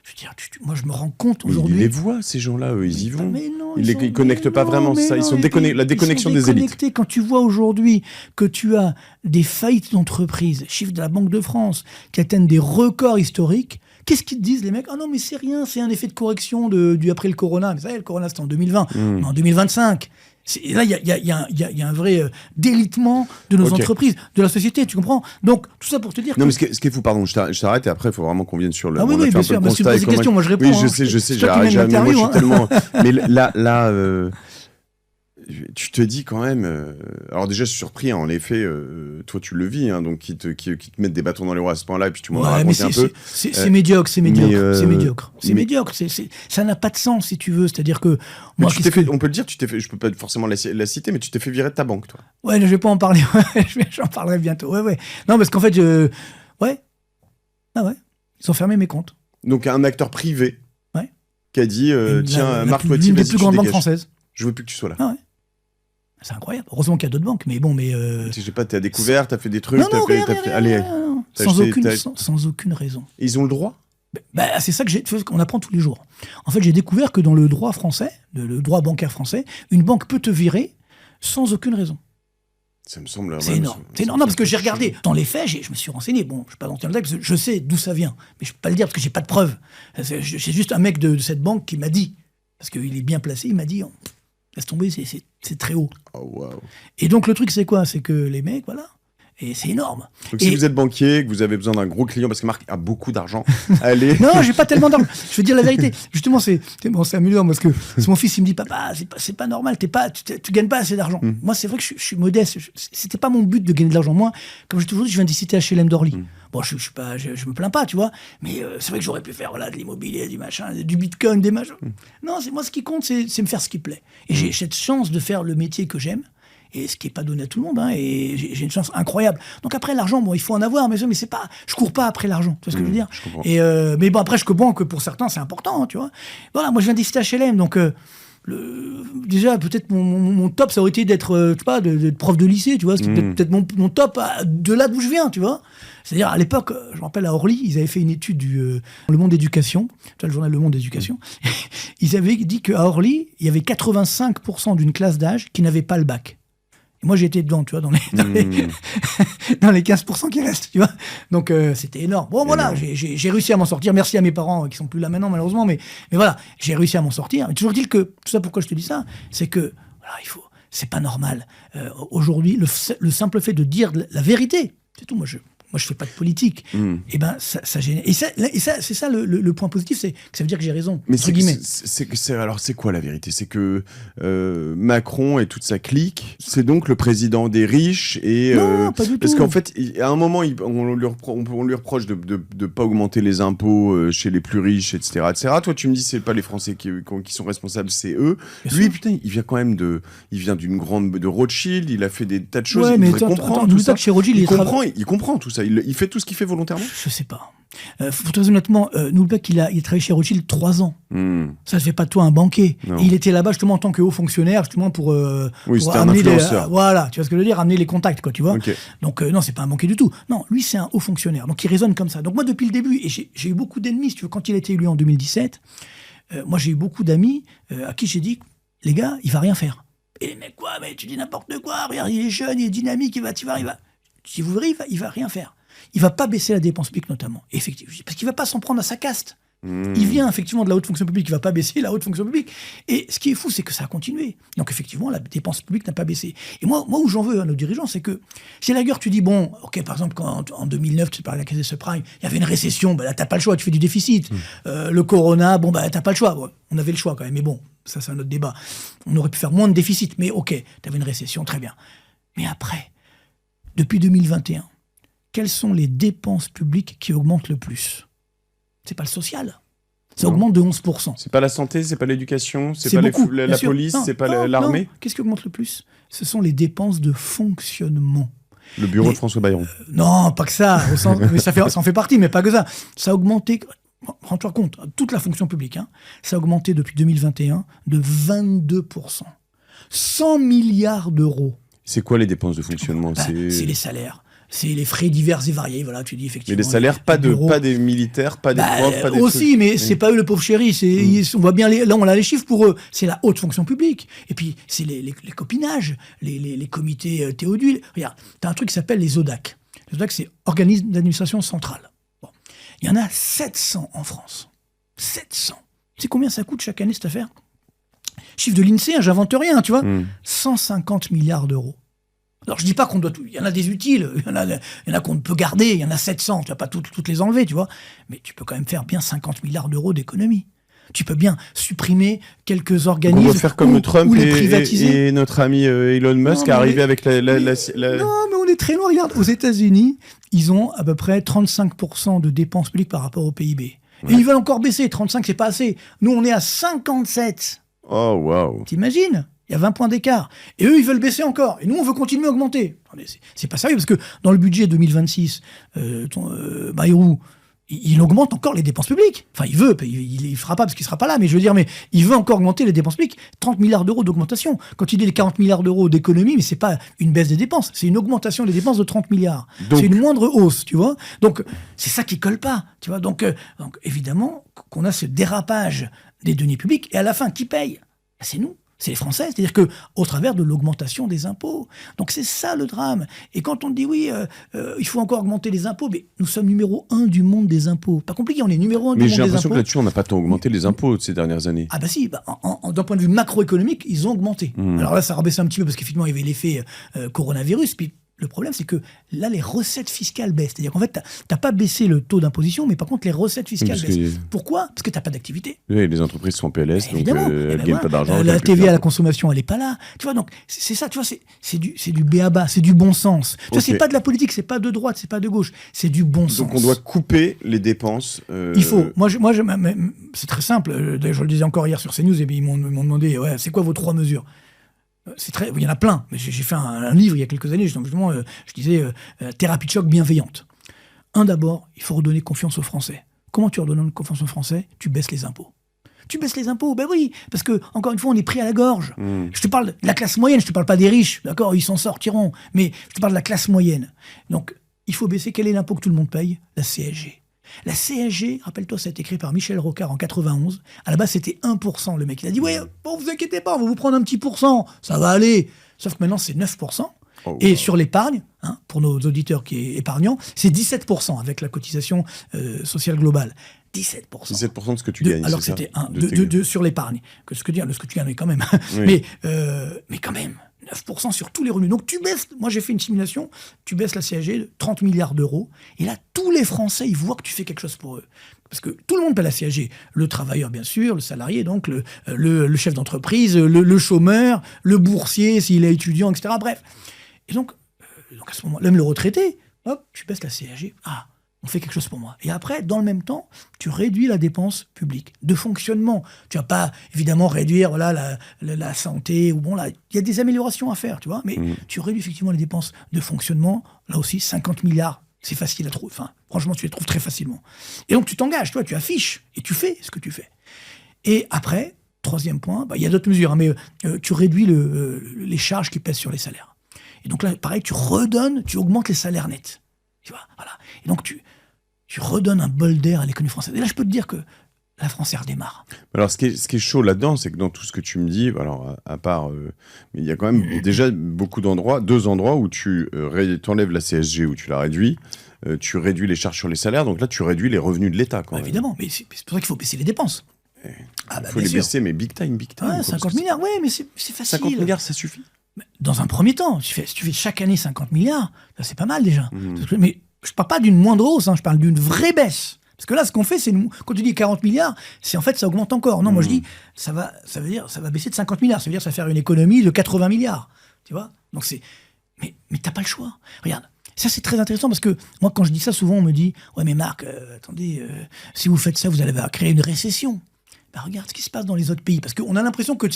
Je veux dire, moi je me rends compte aujourd'hui. Ils les voient, ces gens-là, eux, ils y vont. Mais non, ils connectent pas vraiment ça. Ils sont la déconnexion des élites. Quand tu vois aujourd'hui que tu as des faillites d'entreprises, chiffres de la Banque de France, qui atteignent des records historiques, qu'est-ce qu'ils te disent, les mecs? Ah non, mais c'est rien, c'est un effet de correction du après le Corona. Mais ça y est, le Corona, c'était en 2020. Mais en 2025. Là, il y a un vrai délitement de nos entreprises, de la société, tu comprends? Donc, tout ça pour te dire Non, mais ce qui est fou, pardon, je t'arrête, et après, il faut vraiment qu'on vienne sur le... Ah oui, bien sûr, tu me poses des questions, moi je réponds. Oui, je sais, j'arrive, moi je suis tellement... Mais là, tu te dis quand même... alors déjà, je suis surpris, en effet, toi tu le vis, donc qui te mettent des bâtons dans les roues à ce point-là, et puis tu m'en as raconté un peu. C'est médiocre, c'est médiocre. Ça n'a pas de sens, si tu veux, c'est-à-dire que... Moi, on peut le dire, je peux pas forcément la citer, mais tu t'es fait virer de ta banque, toi. Ouais, je vais pas en parler, j'en parlerai bientôt, ouais. Non, parce qu'en fait, ouais. Ah ouais, ils ont fermé mes comptes. Donc un acteur privé qui a dit, tiens, Marc Poitiers, l'une des plus grandes banques françaises. Je veux plus que tu sois là. Ah ouais. C'est incroyable. Heureusement qu'il y a d'autres banques, mais bon, mais... Je sais pas, t'as découvert, t'as fait des trucs, rien. Sans aucune raison. Et ils ont le droit? C'est ça qu'on apprend tous les jours. En fait, j'ai découvert que dans le droit français, le droit bancaire français, une banque peut te virer sans aucune raison. Ça me semble... C'est énorme. C'est énorme. Non, parce que j'ai regardé. Dans les faits, je me suis renseigné. Bon, je ne vais pas dans le détail, parce que je sais d'où ça vient. Mais je ne peux pas le dire parce que j'ai pas de preuves. C'est juste un mec de cette banque qui m'a dit, parce qu'il est bien placé, il m'a dit... Laisse tomber, c'est très haut. Oh, wow. Et donc, le truc, c'est quoi? C'est que les mecs, voilà, et c'est énorme. Donc, si vous êtes banquier, que vous avez besoin d'un gros client, parce que Marc a beaucoup d'argent, allez. Non, j'ai pas tellement d'argent. Je veux dire la vérité. Justement, c'est amusant, parce que mon fils, il me dit, papa, c'est pas normal, tu gagnes pas assez d'argent. Moi, c'est vrai que je suis modeste. C'était pas mon but de gagner de l'argent. Moi, comme j'ai toujours dit, je viens de citer HLM d'Orly. Bon, je me plains pas, tu vois, mais c'est vrai que j'aurais pu faire de l'immobilier, du machin, du bitcoin, des machins. Non, moi, ce qui compte, c'est me faire ce qui plaît. Et j'ai cette chance de faire le métier que j'aime, et ce qui n'est pas donné à tout le monde, et j'ai une chance incroyable. Donc après, l'argent, bon, il faut en avoir, mais c'est pas, je cours pas après l'argent, tu vois ce que je veux dire? Mais bon, après, je comprends que pour certains, c'est important, tu vois. Voilà, moi, je viens d'ici HLM, donc... déjà, peut-être mon top, ça aurait été d'être, d'être prof de lycée, tu vois. C'était peut-être mon top de là d'où je viens, tu vois. C'est-à-dire, à l'époque, je me rappelle, à Orly, ils avaient fait une étude Le Monde Éducation, tu vois, le journal Le Monde Éducation. Ils avaient dit qu'à Orly, il y avait 85% d'une classe d'âge qui n'avait pas le bac. Et moi, j'étais dedans, tu vois, dans les 15% qui restent, tu vois. Donc, c'était énorme. Bon, voilà, j'ai réussi à m'en sortir. Merci à mes parents qui sont plus là maintenant, malheureusement. Mais voilà, j'ai réussi à m'en sortir. Mais toujours dit que, tout ça, pourquoi je te dis ça, c'est que, voilà, c'est pas normal. Aujourd'hui, le simple fait de dire la vérité, c'est tout. Moi, moi je fais pas de politique. Et ben ça gêne. Et ça c'est ça le point positif, c'est que ça veut dire que j'ai raison. Mais alors c'est quoi la vérité? C'est que Macron et toute sa clique, c'est donc le président des riches et non, pas du parce tout. qu'en fait, à un moment, on lui reproche de pas augmenter les impôts chez les plus riches, etc., etc. Toi, tu me dis c'est pas les Français qui sont responsables, c'est eux. Bien Lui, sûr. putain, il vient d'une grande de Rothschild, il a fait des tas de choses. Ouais, Il mais devrait comprendre tout ça. chez Rothschild, Il comprend tout ça. Il fait tout ce qu'il fait volontairement. Je sais pas. Faut très honnêtement, Noulbeck, il a travaillé chez Rothschild 3 ans. Ça ne fait pas de toi un banquier. Et il était là-bas justement en tant que haut fonctionnaire, justement pour amener voilà, tu vois ce que je veux dire, amener les contacts, quoi, tu vois. Okay. Donc non, c'est pas un banquier du tout. Non, lui c'est un haut fonctionnaire. Donc il raisonne comme ça. Donc moi depuis le début, et j'ai eu beaucoup d'ennemis, si tu veux, quand il a été élu en 2017, moi j'ai eu beaucoup d'amis à qui j'ai dit, les gars, il va rien faire. Et les mecs, quoi, mais tu dis n'importe quoi, regarde, il est jeune, il est dynamique, il va. Si vous verrez, il va rien faire. Il va pas baisser la dépense publique, notamment. Effectivement. Parce qu'il va pas s'en prendre à sa caste. Il vient effectivement de la haute fonction publique, il va pas baisser la haute fonction publique. Et ce qui est fou, c'est que ça a continué. Donc effectivement, la dépense publique n'a pas baissé. Et moi où j'en veux à nos dirigeants, c'est que si à la guerre tu dis, bon, ok, par exemple, quand en 2009, tu parlais de la crise des subprimes, il y avait une récession, bah là t'as pas le choix, tu fais du déficit. Le corona, bon, bah t'as pas le choix. Ouais, on avait le choix quand même, mais bon, ça c'est un autre débat. On aurait pu faire moins de déficit, mais ok, t'avais une récession, très bien. Mais après, depuis 2021, quelles sont les dépenses publiques qui augmentent le plus? C'est pas le social. Ça augmente de 11%. C'est pas la santé, c'est pas l'éducation, c'est pas beaucoup, la police, c'est pas l'armée. Qu'est-ce qui augmente le plus? Ce sont les dépenses de fonctionnement. Le bureau de François Bayrou. Non, pas que ça. Mais ça en fait partie, mais pas que ça. Ça a augmenté, rends-toi compte, toute la fonction publique, ça a augmenté depuis 2021 de 22%. 100 milliards d'euros. C'est quoi les dépenses de fonctionnement? C'est les salaires. C'est les frais divers et variés, voilà, tu dis effectivement. Mais les salaires, pas des militaires, pas des profs, pas des aussi, trucs. mais c'est pas eux le pauvre chéri. On voit bien, là on a les chiffres pour eux. C'est la haute fonction publique. Et puis c'est les copinages, les comités Théodule. Regarde, t'as un truc qui s'appelle les ODAC. Les ODAC, c'est Organisme d'administration centrale. Bon. Il y en a 700 en France. 700. Tu sais combien ça coûte chaque année cette affaire? Chiffre de l'INSEE, j'invente rien, tu vois. 150 milliards d'euros. Alors, je dis pas qu'on doit tout. Il y en a des utiles, il y en a qu'on peut garder, il y en a 700, tu vas pas toutes les enlever, tu vois. Mais tu peux quand même faire bien 50 milliards d'euros d'économie. Tu peux bien supprimer quelques organismes. On va faire comme Trump les privatiser. Et notre ami Elon Musk est arrivé avec la. Non, mais on est très loin. Regarde, aux États-Unis, ils ont à peu près 35% de dépenses publiques par rapport au PIB. Ouais. Et ils veulent encore baisser. 35, c'est pas assez. Nous, on est à 57. Oh, waouh. T'imagines? Il y a 20 points d'écart. Et eux, ils veulent baisser encore. Et nous, on veut continuer à augmenter. C'est pas sérieux, parce que dans le budget 2026, Bayrou, il augmente encore les dépenses publiques. Enfin, il veut, il fera pas parce qu'il sera pas là, mais je veux dire, mais il veut encore augmenter les dépenses publiques. 30 milliards d'euros d'augmentation. Quand il dit les 40 milliards d'euros d'économie, mais c'est pas une baisse des dépenses, c'est une augmentation des dépenses de 30 milliards. C'est une moindre hausse, tu vois. Donc, c'est ça qui colle pas, tu vois. Donc évidemment, qu'on a ce dérapage des deniers publics, et à la fin, qui paye? C'est nous. C'est les Français, c'est-à-dire que au travers de l'augmentation des impôts. Donc c'est ça le drame. Et quand on dit oui, il faut encore augmenter les impôts, mais nous sommes numéro 1 du monde des impôts. Pas compliqué, on est numéro 1 du monde des impôts. Mais j'ai l'impression que là-dessus, on n'a pas tant augmenté les impôts ces dernières années. Ah bah si, d'un point de vue macroéconomique, ils ont augmenté. Alors là, ça a rebaissé un petit peu parce qu'effectivement, il y avait l'effet coronavirus, puis le problème, c'est que là, les recettes fiscales baissent. C'est-à-dire qu'en fait, t'as pas baissé le taux d'imposition, mais par contre, les recettes fiscales baissent. Pourquoi? Parce que t'as pas d'activité. Oui, les entreprises sont en PLS, donc elles gagnent pas d'argent. La TVA à la consommation, elle est pas là. Tu vois, donc c'est ça, tu vois, c'est du b.a.-ba, c'est du bon sens. Tu vois, c'est pas de la politique, c'est pas de droite, c'est pas de gauche, c'est du bon sens. Donc on doit couper les dépenses. Il faut. Moi, c'est très simple. D'ailleurs, je le disais encore hier sur CNews, et bien ils m'ont demandé, ouais, c'est quoi vos 3 mesures? Il y en a plein, mais j'ai fait un livre il y a quelques années, justement, je disais thérapie de choc bienveillante. D'abord, il faut redonner confiance aux Français. Comment tu redonnes confiance aux Français? Tu baisses les impôts. Tu baisses les impôts, ben oui, parce que, encore une fois, on est pris à la gorge. Je te parle de la classe moyenne, je te parle pas des riches, d'accord, ils s'en sortiront, mais je te parle de la classe moyenne. Donc, il faut baisser. Quel est l'impôt que tout le monde paye? La CSG. La CSG, rappelle-toi, ça a été créé par Michel Rocard en 91. À la base, c'était 1%. Le mec, il a dit, ouais, bon, vous inquiétez pas, on va vous prendre un petit pourcent, ça va aller. Sauf que maintenant, c'est 9%. Oh, wow. Et sur l'épargne, pour nos auditeurs qui est épargnants, c'est 17% avec la cotisation sociale globale. 17%. 17% de ce que tu gagnes. Alors que c'était sur l'épargne. Ce que tu gagnes quand même. Oui. Mais quand même, 9% sur tous les revenus. Donc tu baisses, moi j'ai fait une simulation, tu baisses la CSG de 30 milliards d'euros, et là tous les Français, ils voient que tu fais quelque chose pour eux. Parce que tout le monde paie la CSG. Le travailleur, bien sûr, le salarié, donc le chef d'entreprise, le chômeur, le boursier, s'il est étudiant, etc. Bref. Et donc à ce moment-là, même le retraité, hop, tu baisses la CSG. Ah, on fait quelque chose pour moi. Et après, dans le même temps, tu réduis la dépense publique de fonctionnement. Tu vas pas, évidemment, réduire la santé. Ou bon, là, il y a des améliorations à faire, tu vois. Mais tu réduis effectivement les dépenses de fonctionnement. Là aussi, 50 milliards, c'est facile à trouver. Enfin, franchement, tu les trouves très facilement. Et donc, tu t'engages, tu affiches et tu fais ce que tu fais. Et après, troisième point, il y a d'autres mesures, mais tu réduis les charges qui pèsent sur les salaires. Et donc là, pareil, tu augmentes les salaires nets. Tu vois, voilà. Et donc, tu redonnes un bol d'air à l'économie française. Et là, je peux te dire que la France, elle redémarre. Alors, ce qui est chaud là-dedans, c'est que dans tout ce que tu me dis, alors, à part... mais il y a quand même déjà beaucoup d'endroits, 2 endroits où tu enlèves la CSG, où tu la réduis, tu réduis les charges sur les salaires, donc là, tu réduis les revenus de l'État. Évidemment, mais c'est pour ça qu'il faut baisser les dépenses. Il faut les baisser, mais big time. Ouais, 50 milliards, oui, mais c'est facile. 50 milliards, ça suffit. Dans un premier temps, si tu fais chaque année 50 milliards, ça c'est pas mal déjà. Mais je ne parle pas d'une moindre hausse, je parle d'une vraie baisse. Parce que là, ce qu'on fait, c'est quand tu dis 40 milliards, c'est en fait ça augmente encore. Non, moi je dis, ça veut dire ça va baisser de 50 milliards. Ça veut dire ça va faire une économie de 80 milliards. Tu vois ? Donc mais t'as pas le choix. Regarde, ça c'est très intéressant parce que moi quand je dis ça, souvent on me dit, ouais mais Marc, attendez, si vous faites ça, vous allez créer une récession. Regarde ce qui se passe dans les autres pays. Parce qu'on a l'impression que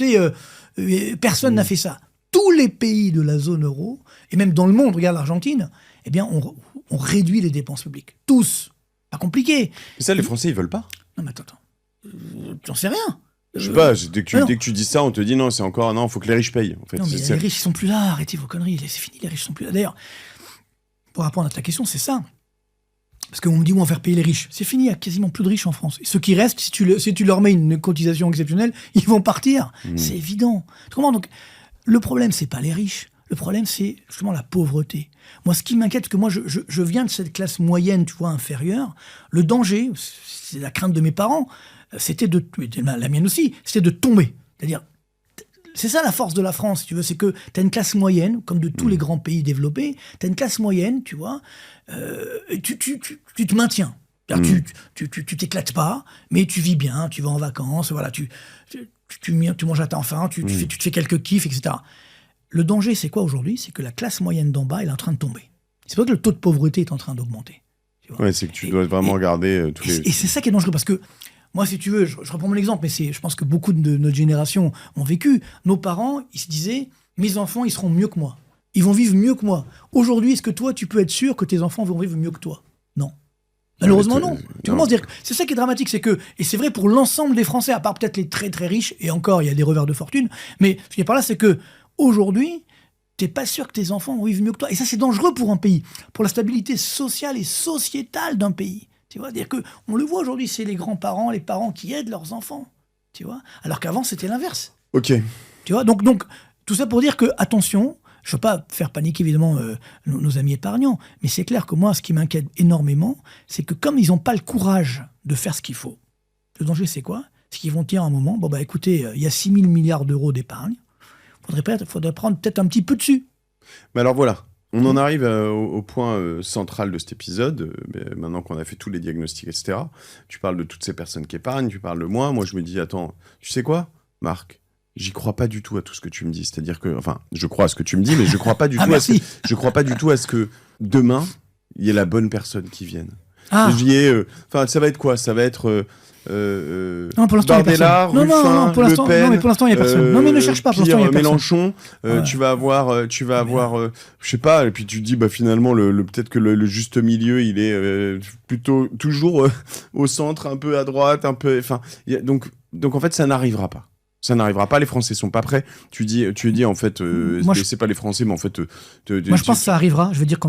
personne n'a fait ça. Tous les pays de la zone euro, et même dans le monde, regarde l'Argentine, eh bien, on réduit les dépenses publiques. Tous. Pas compliqué. Mais ça, les Français, ils veulent pas. Non, mais attends. J'en sais rien. Je sais pas, dès que tu dis ça, on te dit non, c'est encore, non, faut que les riches payent. En fait. Non, mais les riches, ils sont plus là. Arrêtez vos conneries. C'est fini, les riches sont plus là. D'ailleurs, pour répondre à ta question, c'est ça. Parce qu'on me dit, on va faire payer les riches. C'est fini, il n'y a quasiment plus de riches en France. Et ceux qui restent, si tu leur mets une cotisation exceptionnelle, ils vont partir. C'est évident. Donc, le problème, c'est pas les riches. Le problème, c'est justement la pauvreté. Moi, ce qui m'inquiète, c'est que moi, je viens de cette classe moyenne, tu vois, inférieure. Le danger, c'est la crainte de mes parents, c'était la mienne aussi, c'était de tomber. C'est-à-dire, c'est ça la force de la France, si tu veux, c'est que tu as une classe moyenne, comme de tous les grands pays développés, tu as une classe moyenne, tu vois, tu te maintiens. Tu t'éclates pas, mais tu vis bien, tu vas en vacances, voilà, tu manges à ta faim, tu te fais quelques kiffs, etc. Le danger, c'est quoi aujourd'hui ? C'est que la classe moyenne d'en bas, elle est en train de tomber. C'est pas que le taux de pauvreté est en train d'augmenter. Ouais, c'est que tu dois vraiment regarder tous les... Et c'est ça qui est dangereux, parce que moi, si tu veux, je reprends mon exemple, mais je pense que beaucoup de notre génération ont vécu. Nos parents, ils se disaient, mes enfants, ils seront mieux que moi. Ils vont vivre mieux que moi. Aujourd'hui, est-ce que toi, tu peux être sûr que tes enfants vont vivre mieux que toi ? Non. Malheureusement, non. Tu commences à dire, c'est ça qui est dramatique, c'est que, et c'est vrai pour l'ensemble des Français, à part peut-être les très très riches, et encore, il y a des revers de fortune, mais ce qui est par là, c'est que aujourd'hui, t'es pas sûr que tes enfants vivent mieux que toi. Et ça, c'est dangereux pour un pays, pour la stabilité sociale et sociétale d'un pays. Tu vois, dire que on le voit aujourd'hui, c'est les grands-parents, les parents qui aident leurs enfants. Tu vois, alors qu'avant, c'était l'inverse. Ok. Tu vois, donc tout ça pour dire que attention. Je ne veux pas faire paniquer, évidemment, nos amis épargnants, mais c'est clair que moi, ce qui m'inquiète énormément, c'est que comme ils n'ont pas le courage de faire ce qu'il faut, le danger, c'est quoi ? C'est qu'ils vont dire à un moment, écoutez, il y a 6 000 milliards d'euros d'épargne, il faudrait prendre peut-être un petit peu dessus. Mais alors voilà, on en arrive au point central de cet épisode, maintenant qu'on a fait tous les diagnostics, etc. Tu parles de toutes ces personnes qui épargnent, tu parles de moi je me dis, attends, tu sais quoi, Marc ? J'y crois pas du tout à tout ce que tu me dis. C'est-à-dire que, enfin, je crois à ce que tu me dis, mais je crois pas du tout je crois pas du tout à ce que demain il y ait la bonne personne qui vienne. Enfin, ça va être quoi ? Ça va être non, pour l'instant, Bardella, Ruffin, Le Pen. Non, mais pour l'instant, il n'y a personne. Non, mais ne cherche pas. Pour l'instant, il n'y a personne. Mélenchon. Tu vas avoir, je sais pas. Et puis tu te dis, finalement, peut-être que le juste milieu, il est plutôt toujours au centre, un peu à droite, un peu. Enfin, donc en fait, ça n'arrivera pas. Ça n'arrivera pas, les Français sont pas prêts. Tu dis en fait, c'est pas les Français, mais en fait... moi, je pense que ça arrivera. Je veux dire,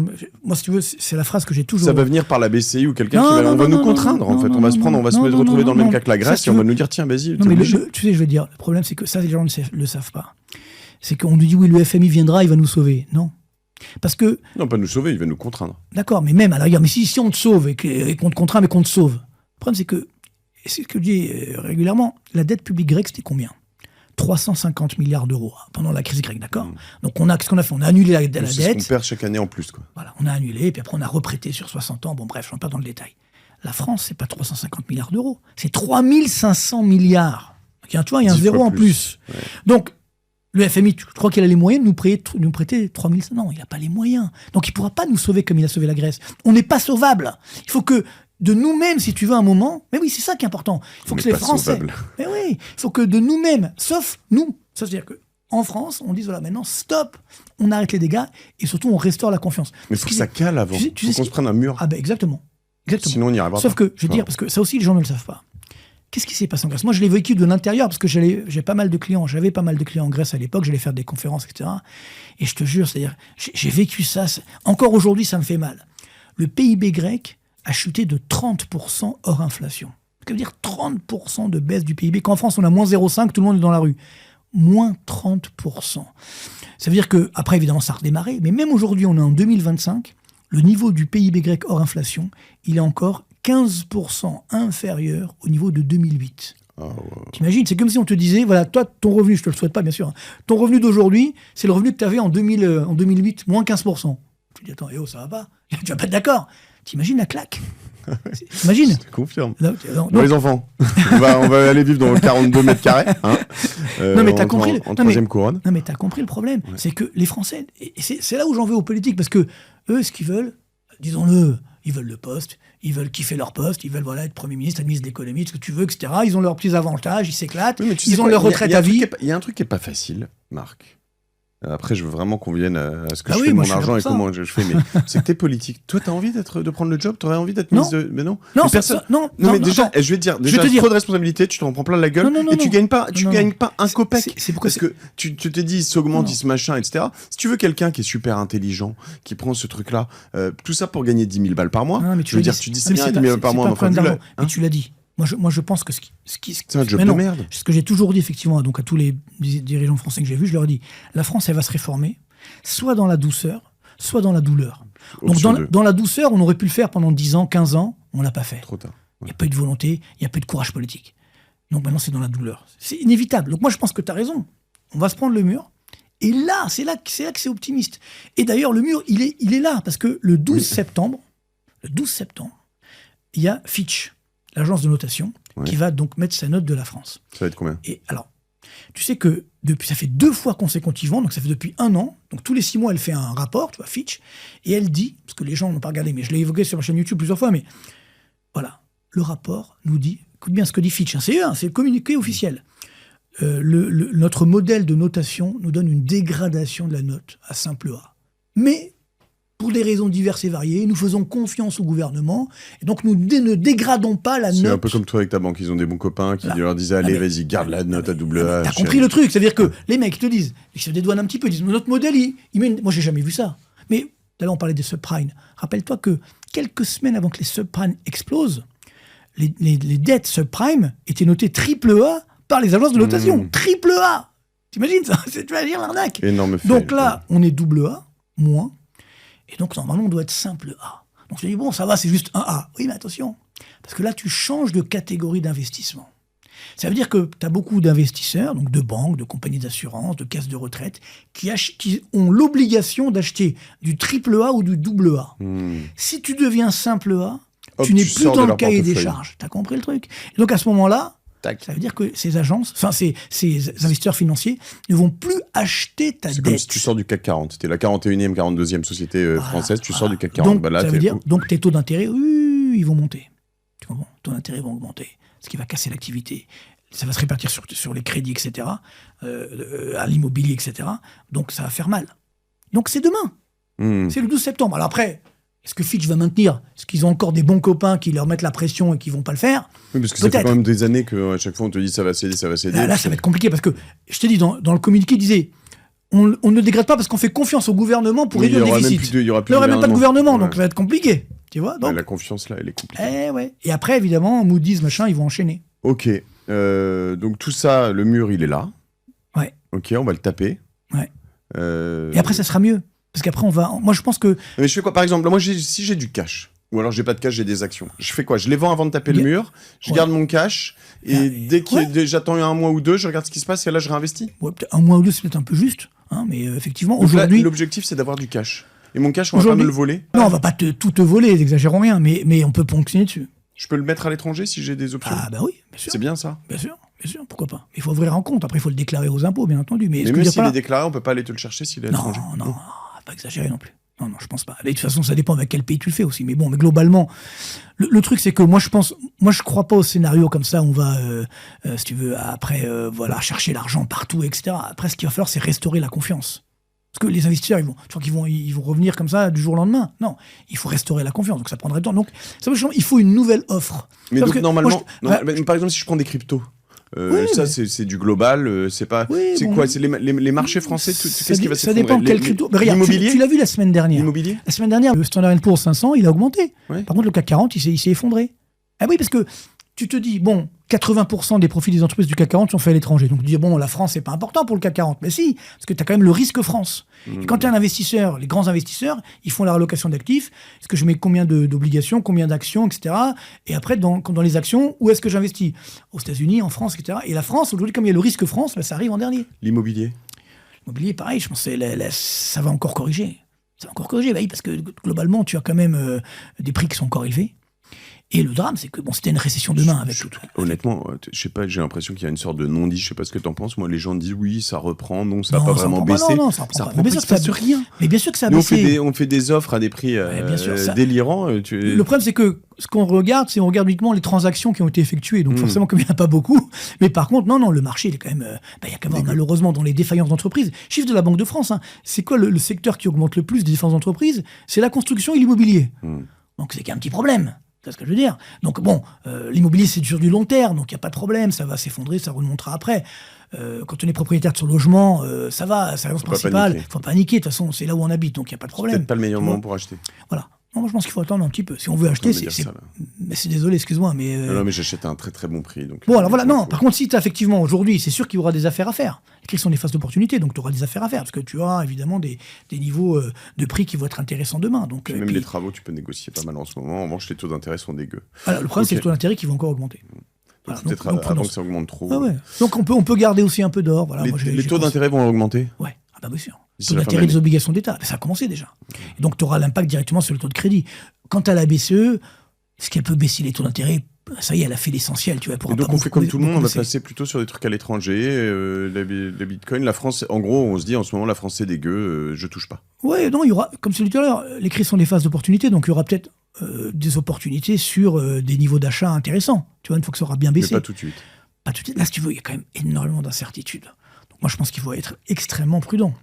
moi, si tu veux, c'est la phrase que j'ai toujours... Ça va venir par la BCI ou quelqu'un on va nous contraindre, en fait. On va se retrouver dans le même cas que la Grèce et on va nous dire, tiens, vas-y. Non, mais tu sais, je veux dire, le problème, c'est que ça, les gens ne le savent pas. C'est qu'on nous dit, oui, le FMI viendra, il va nous sauver. Non. Parce que... Non, pas nous sauver, il va nous contraindre. D'accord, mais même, alors, mais si on te sauve et qu'on te contraint, mais qu'on te sauve, le problème, c'est que, et c'est ce que je dis régulièrement, la dette publique grecque, c'était combien ? 350 milliards d'euros pendant la crise grecque, d'accord ? Donc, qu'est-ce qu'on a fait ? On a annulé la dette. C'est ce qu'on perd chaque année en plus, quoi. Voilà, on a annulé, puis après on a reprêté sur 60 ans. Bon, bref, je ne rentre pas dans le détail. La France, c'est pas 350 milliards d'euros, c'est 3500 milliards. Donc, tu vois, il y a un zéro en plus. Ouais. Donc, le FMI, tu crois qu'il a les moyens de nous prêter 3500 ? Non, il n'a pas les moyens. Donc, il ne pourra pas nous sauver comme il a sauvé la Grèce. On n'est pas sauvable. Il faut que de nous-mêmes, si tu veux, un moment... Mais oui, c'est ça qui est important. Il faut que les Français... Sauvable. Mais oui, il faut que de nous-mêmes, sauf nous, ça veut dire qu'en France, on dise, voilà, maintenant, stop, on arrête les dégâts, et surtout, on restaure la confiance. Mais il faut que ça cale avant. Il faut qu'on se prenne un mur. Ah ben exactement. Sinon, on n'y arrivera pas. Sauf que, je veux dire, parce que ça aussi, les gens ne le savent pas. Qu'est-ce qui s'est passé en Grèce ? Moi, je l'ai vécu de l'intérieur, parce que j'avais pas mal de clients en Grèce à l'époque, j'allais faire des conférences, etc. Et je te jure, c'est-à-dire, j'ai vécu ça. Encore aujourd'hui, ça me fait mal. Le PIB grec a chuté de 30% hors inflation. Ça veut dire 30% de baisse du PIB. Qu'en France, on a moins 0,5, tout le monde est dans la rue. Moins 30%. Ça veut dire que, après, évidemment, ça a redémarré, mais même aujourd'hui, on est en 2025, le niveau du PIB grec hors inflation, il est encore 15% inférieur au niveau de 2008. Oh, wow. T'imagines, c'est comme si on te disait, voilà, toi, ton revenu, je te le souhaite pas, bien sûr, hein, ton revenu d'aujourd'hui, c'est le revenu que tu avais en 2008, moins 15%. Tu te dis, attends, ça va pas. Tu vas pas être d'accord. T'imagines la claque. T'imagines ? Je te confirme. Bon, les enfants, on va aller vivre dans 42 mètres carrés. Hein, non, mais t'as compris. En troisième couronne. Non, mais t'as compris le problème. Ouais. C'est que les Français, et c'est là où j'en veux aux politiques, parce que eux, ce qu'ils veulent, disons-le, ils veulent le poste, ils veulent kiffer leur poste, ils veulent être Premier ministre, ministre de l'économie, ce que tu veux, etc. Ils ont leurs petits avantages, ils s'éclatent, oui, ils ont leur retraite à vie. Il y a un truc qui n'est pas facile, Marc. Après, je veux vraiment qu'on vienne à ce que je fais de mon argent et comment je fais. Mais c'est que t'es politique. Toi, t'as envie de prendre le job ? T'aurais envie d'être ministre de... Mais non. Non, mais personne... mais déjà, je vais te dire, trop de responsabilités, tu t'en prends plein la gueule et tu gagnes pas un copec. Parce que tu te dis, il s'augmente, il se machin, etc. Si tu veux quelqu'un qui est super intelligent, qui prend ce truc-là, tout ça pour gagner 10 000 balles par mois, je veux dire, tu dis, c'est bien 10 000 balles par mois. Mais tu l'as dit. Moi, je pense que c'est un job de merde. Ce que j'ai toujours dit, effectivement, donc à tous les dirigeants français que j'ai vus, je leur ai dit, la France, elle va se réformer, soit dans la douceur, soit dans la douleur. Donc, dans la douceur, on aurait pu le faire pendant 10 ans, 15 ans, on ne l'a pas fait. Trop tard. Il n'y a pas eu de volonté, il n'y a pas eu de courage politique. Donc maintenant, c'est dans la douleur. C'est inévitable. Donc moi, je pense que tu as raison. On va se prendre le mur. Et là, c'est là que c'est optimiste. Et d'ailleurs, le mur, il est là, parce que le 12 septembre, il y a Fitch, l'agence de notation, qui va donc mettre sa note de la France. Ça va être combien ? Et alors, tu sais que ça fait 2 fois consécutivement, donc ça fait depuis 1 an, donc tous les 6 mois, elle fait un rapport, tu vois, Fitch, et elle dit, parce que les gens n'ont pas regardé, mais je l'ai évoqué sur ma chaîne YouTube plusieurs fois, mais voilà, le rapport nous dit, écoute bien ce que dit Fitch, c'est eux, c'est le communiqué officiel. Notre modèle de notation nous donne une dégradation de la note à simple A. Mais pour des raisons diverses et variées, nous faisons confiance au gouvernement, et donc nous ne dégradons pas la note. C'est un peu comme toi avec ta banque, ils ont des bons copains qui leur disaient, allez, vas-y, garde la note à double H. T'as compris le truc, c'est-à-dire que les mecs te disent, ils se dédouanent un petit peu, ils disent, notre modèle, moi j'ai jamais vu ça. Mais, tout à l'heure on parlait des subprimes, rappelle-toi que quelques semaines avant que les subprimes explosent, les dettes subprimes étaient notées triple A par les agences de notation. Triple A. T'imagines ça ? Tu vas dire l'arnaque. Énorme fait. Donc là, on est double A, moins. Et donc, normalement, on doit être simple A. Donc, je dis, bon, ça va, c'est juste un A. Oui, mais attention, parce que là, tu changes de catégorie d'investissement. Ça veut dire que tu as beaucoup d'investisseurs, donc de banques, de compagnies d'assurance, de caisses de retraite, qui ont l'obligation d'acheter du triple A ou du double A. Si tu deviens simple A, tu n'es plus dans le cahier des charges. Tu as compris le truc ? Et donc, à ce moment-là, ça veut dire que ces agences, ces investisseurs financiers ne vont plus acheter ta dette. C'est comme si tu sors du CAC 40. Tu es la 41e, 42e société française, tu sors du CAC 40. Donc, ça veut dire donc tes taux d'intérêt, ils vont monter. Tu comprends ? Taux d'intérêt vont augmenter, ce qui va casser l'activité. Ça va se répartir sur les crédits, etc., à l'immobilier, etc. Donc, ça va faire mal. Donc, c'est demain. C'est le 12 septembre. Alors après... Est-ce que Fitch va maintenir ? Est-ce qu'ils ont encore des bons copains qui leur mettent la pression et qui ne vont pas le faire ? Oui, parce que ça fait quand même des années qu'à chaque fois on te dit ça va céder, ça va céder. Là ça va être compliqué parce que, je t'ai dit, dans le communiqué, il disait on ne dégrade pas parce qu'on fait confiance au gouvernement pour réduire le déficit. Il n'y aura même pas de gouvernement, donc ça va être compliqué. Tu vois, donc, la confiance là, elle est compliquée. Ouais. Et après, évidemment, Moody's, machin, ils vont enchaîner. Ok. Donc tout ça, le mur, il est là. Ouais. Ok, on va le taper. Ouais. Et après, ça sera mieux. Parce qu'après, moi, je pense que... Mais je fais quoi, par exemple ? Moi, si j'ai du cash, Ou alors j'ai pas de cash, j'ai des actions. Je fais quoi? Je les vends avant de taper le mur, je garde mon cash, et dès que j'attends un mois ou deux, je regarde ce qui se passe et là je réinvestis. Ouais, peut-être un mois ou deux, c'est peut-être un peu juste, hein, mais effectivement, donc aujourd'hui... Là, l'objectif, c'est d'avoir du cash. Et mon cash, on va pas me le voler? Non, on va pas tout te voler, n'exagérons rien, mais on peut ponctionner dessus. Je peux le mettre à l'étranger si j'ai des options? Ah bah oui, bien sûr. C'est bien ça? Bien sûr, pourquoi pas. Il faut ouvrir un compte, après il faut le déclarer aux impôts, bien entendu. Mais même s'il est déclaré, on peut pas aller te le chercher s'il est à l'étranger? Non, pas exagérer non plus. Non, je pense pas. Et de toute façon, ça dépend avec quel pays tu le fais aussi. Mais bon, mais globalement, le truc, c'est que moi, je crois pas au scénario comme ça, où on va, si tu veux, après, chercher l'argent partout, etc. Après, ce qu'il va falloir, c'est restaurer la confiance. Parce que les investisseurs, tu crois qu'ils vont revenir comme ça du jour au lendemain? Non, il faut restaurer la confiance. Donc ça prendrait du temps. Donc, il faut une nouvelle offre. Mais donc, normalement, par exemple, si je prends des cryptos, c'est du global, c'est pas. Oui, c'est quoi? C'est les marchés français, qu'est-ce qui va s'effondrer? Ça dépend quel crypto. L'immobilier, tu l'as vu la semaine dernière. L'immobilier. La semaine dernière, le Standard & Poor's 500, il a augmenté. Ouais. Par contre, le CAC 40, il s'est effondré. Ah oui, parce que tu te dis, 80% des profits des entreprises du CAC 40 sont faits à l'étranger. Donc tu dis, la France, c'est pas important pour le CAC 40. Mais si, parce que tu as quand même le risque France. Et quand tu es un investisseur, les grands investisseurs, ils font la relocation d'actifs. Est-ce que je mets combien d'obligations, combien d'actions, etc. Et après, dans les actions, où est-ce que j'investis? Aux États-Unis, en France, etc. Et la France, aujourd'hui, comme il y a le risque France, ça arrive en dernier. L'immobilier, pareil, je pense que ça va encore corriger. Ça va encore corriger, parce que globalement, tu as quand même des prix qui sont encore élevés. Et le drame, c'est que c'était une récession demain avec tout. Honnêtement, je sais pas, j'ai l'impression qu'il y a une sorte de non-dit. Je sais pas ce que t'en penses. Moi, les gens disent oui, ça reprend, non, ça n'a pas vraiment baissé. Non, ça reprend pas. Mais bien sûr que ça baisse rien. Mais bien sûr que ça a baissé. On fait des offres à des prix délirants. Le problème, c'est que ce qu'on regarde, c'est on regarde uniquement les transactions qui ont été effectuées. Donc forcément, comme il n'y en a pas beaucoup. Mais par contre, non, le marché, il est quand même. Il y a quand même malheureusement dans les défaillances d'entreprises. Chiffre de la Banque de France. C'est quoi le secteur qui augmente le plus des défaillances d'entreprises? C'est la construction et l'immobilier. Donc c'est qu'il y a un petit problème. C'est ce que je veux dire. Donc l'immobilier, c'est sur du long terme, donc il n'y a pas de problème, ça va s'effondrer, ça remontera après. Quand on est propriétaire de son logement, ça va, c'est la raison principale. Il ne faut pas paniquer, de toute façon, c'est là où on habite, donc il n'y a pas de problème. C'est peut-être pas le meilleur moment pour acheter. Voilà. Non, moi, je pense qu'il faut attendre un petit peu. Si on veut acheter, mais c'est désolé, excuse-moi, mais... Non, mais j'achète à un très très bon prix. Donc alors voilà, non, par contre, si tu as effectivement aujourd'hui, c'est sûr qu'il y aura des affaires à faire. Les crises sont des phases d'opportunité, donc tu auras des affaires à faire, parce que tu auras évidemment des niveaux de prix qui vont être intéressants demain. Donc, même les travaux, tu peux négocier pas mal en ce moment. En revanche, les taux d'intérêt sont dégueux. Alors, le problème, c'est les taux d'intérêt qui vont encore augmenter. Donc peut-être avant que ça augmente trop. Ah ouais. Donc on peut garder aussi un peu d'or. Voilà, les taux d'intérêt vont augmenter? Ouais, bien sûr. Le taux d'intérêt des obligations d'État, ça a commencé déjà. Et donc tu auras l'impact directement sur le taux de crédit. Quant à la BCE, est-ce qu'elle peut baisser les taux d'intérêt? Ça y est, elle a fait l'essentiel. Tu vois, et donc on fait comme tout le monde, on va passer plutôt sur des trucs à l'étranger, les bitcoins. La France, en gros, on se dit en ce moment, la France c'est dégueu, je touche pas. Ouais, non, il y aura, comme je l'ai dit tout à l'heure, les crises sont des phases d'opportunité, donc il y aura peut-être des opportunités sur des niveaux d'achat intéressants. Tu vois, une fois que ça aura bien baissé. Mais pas tout de suite. Pas tout de suite. Là, si tu veux, il y a quand même énormément d'incertitudes. Donc moi, je pense qu'il faut être extrêmement prudent.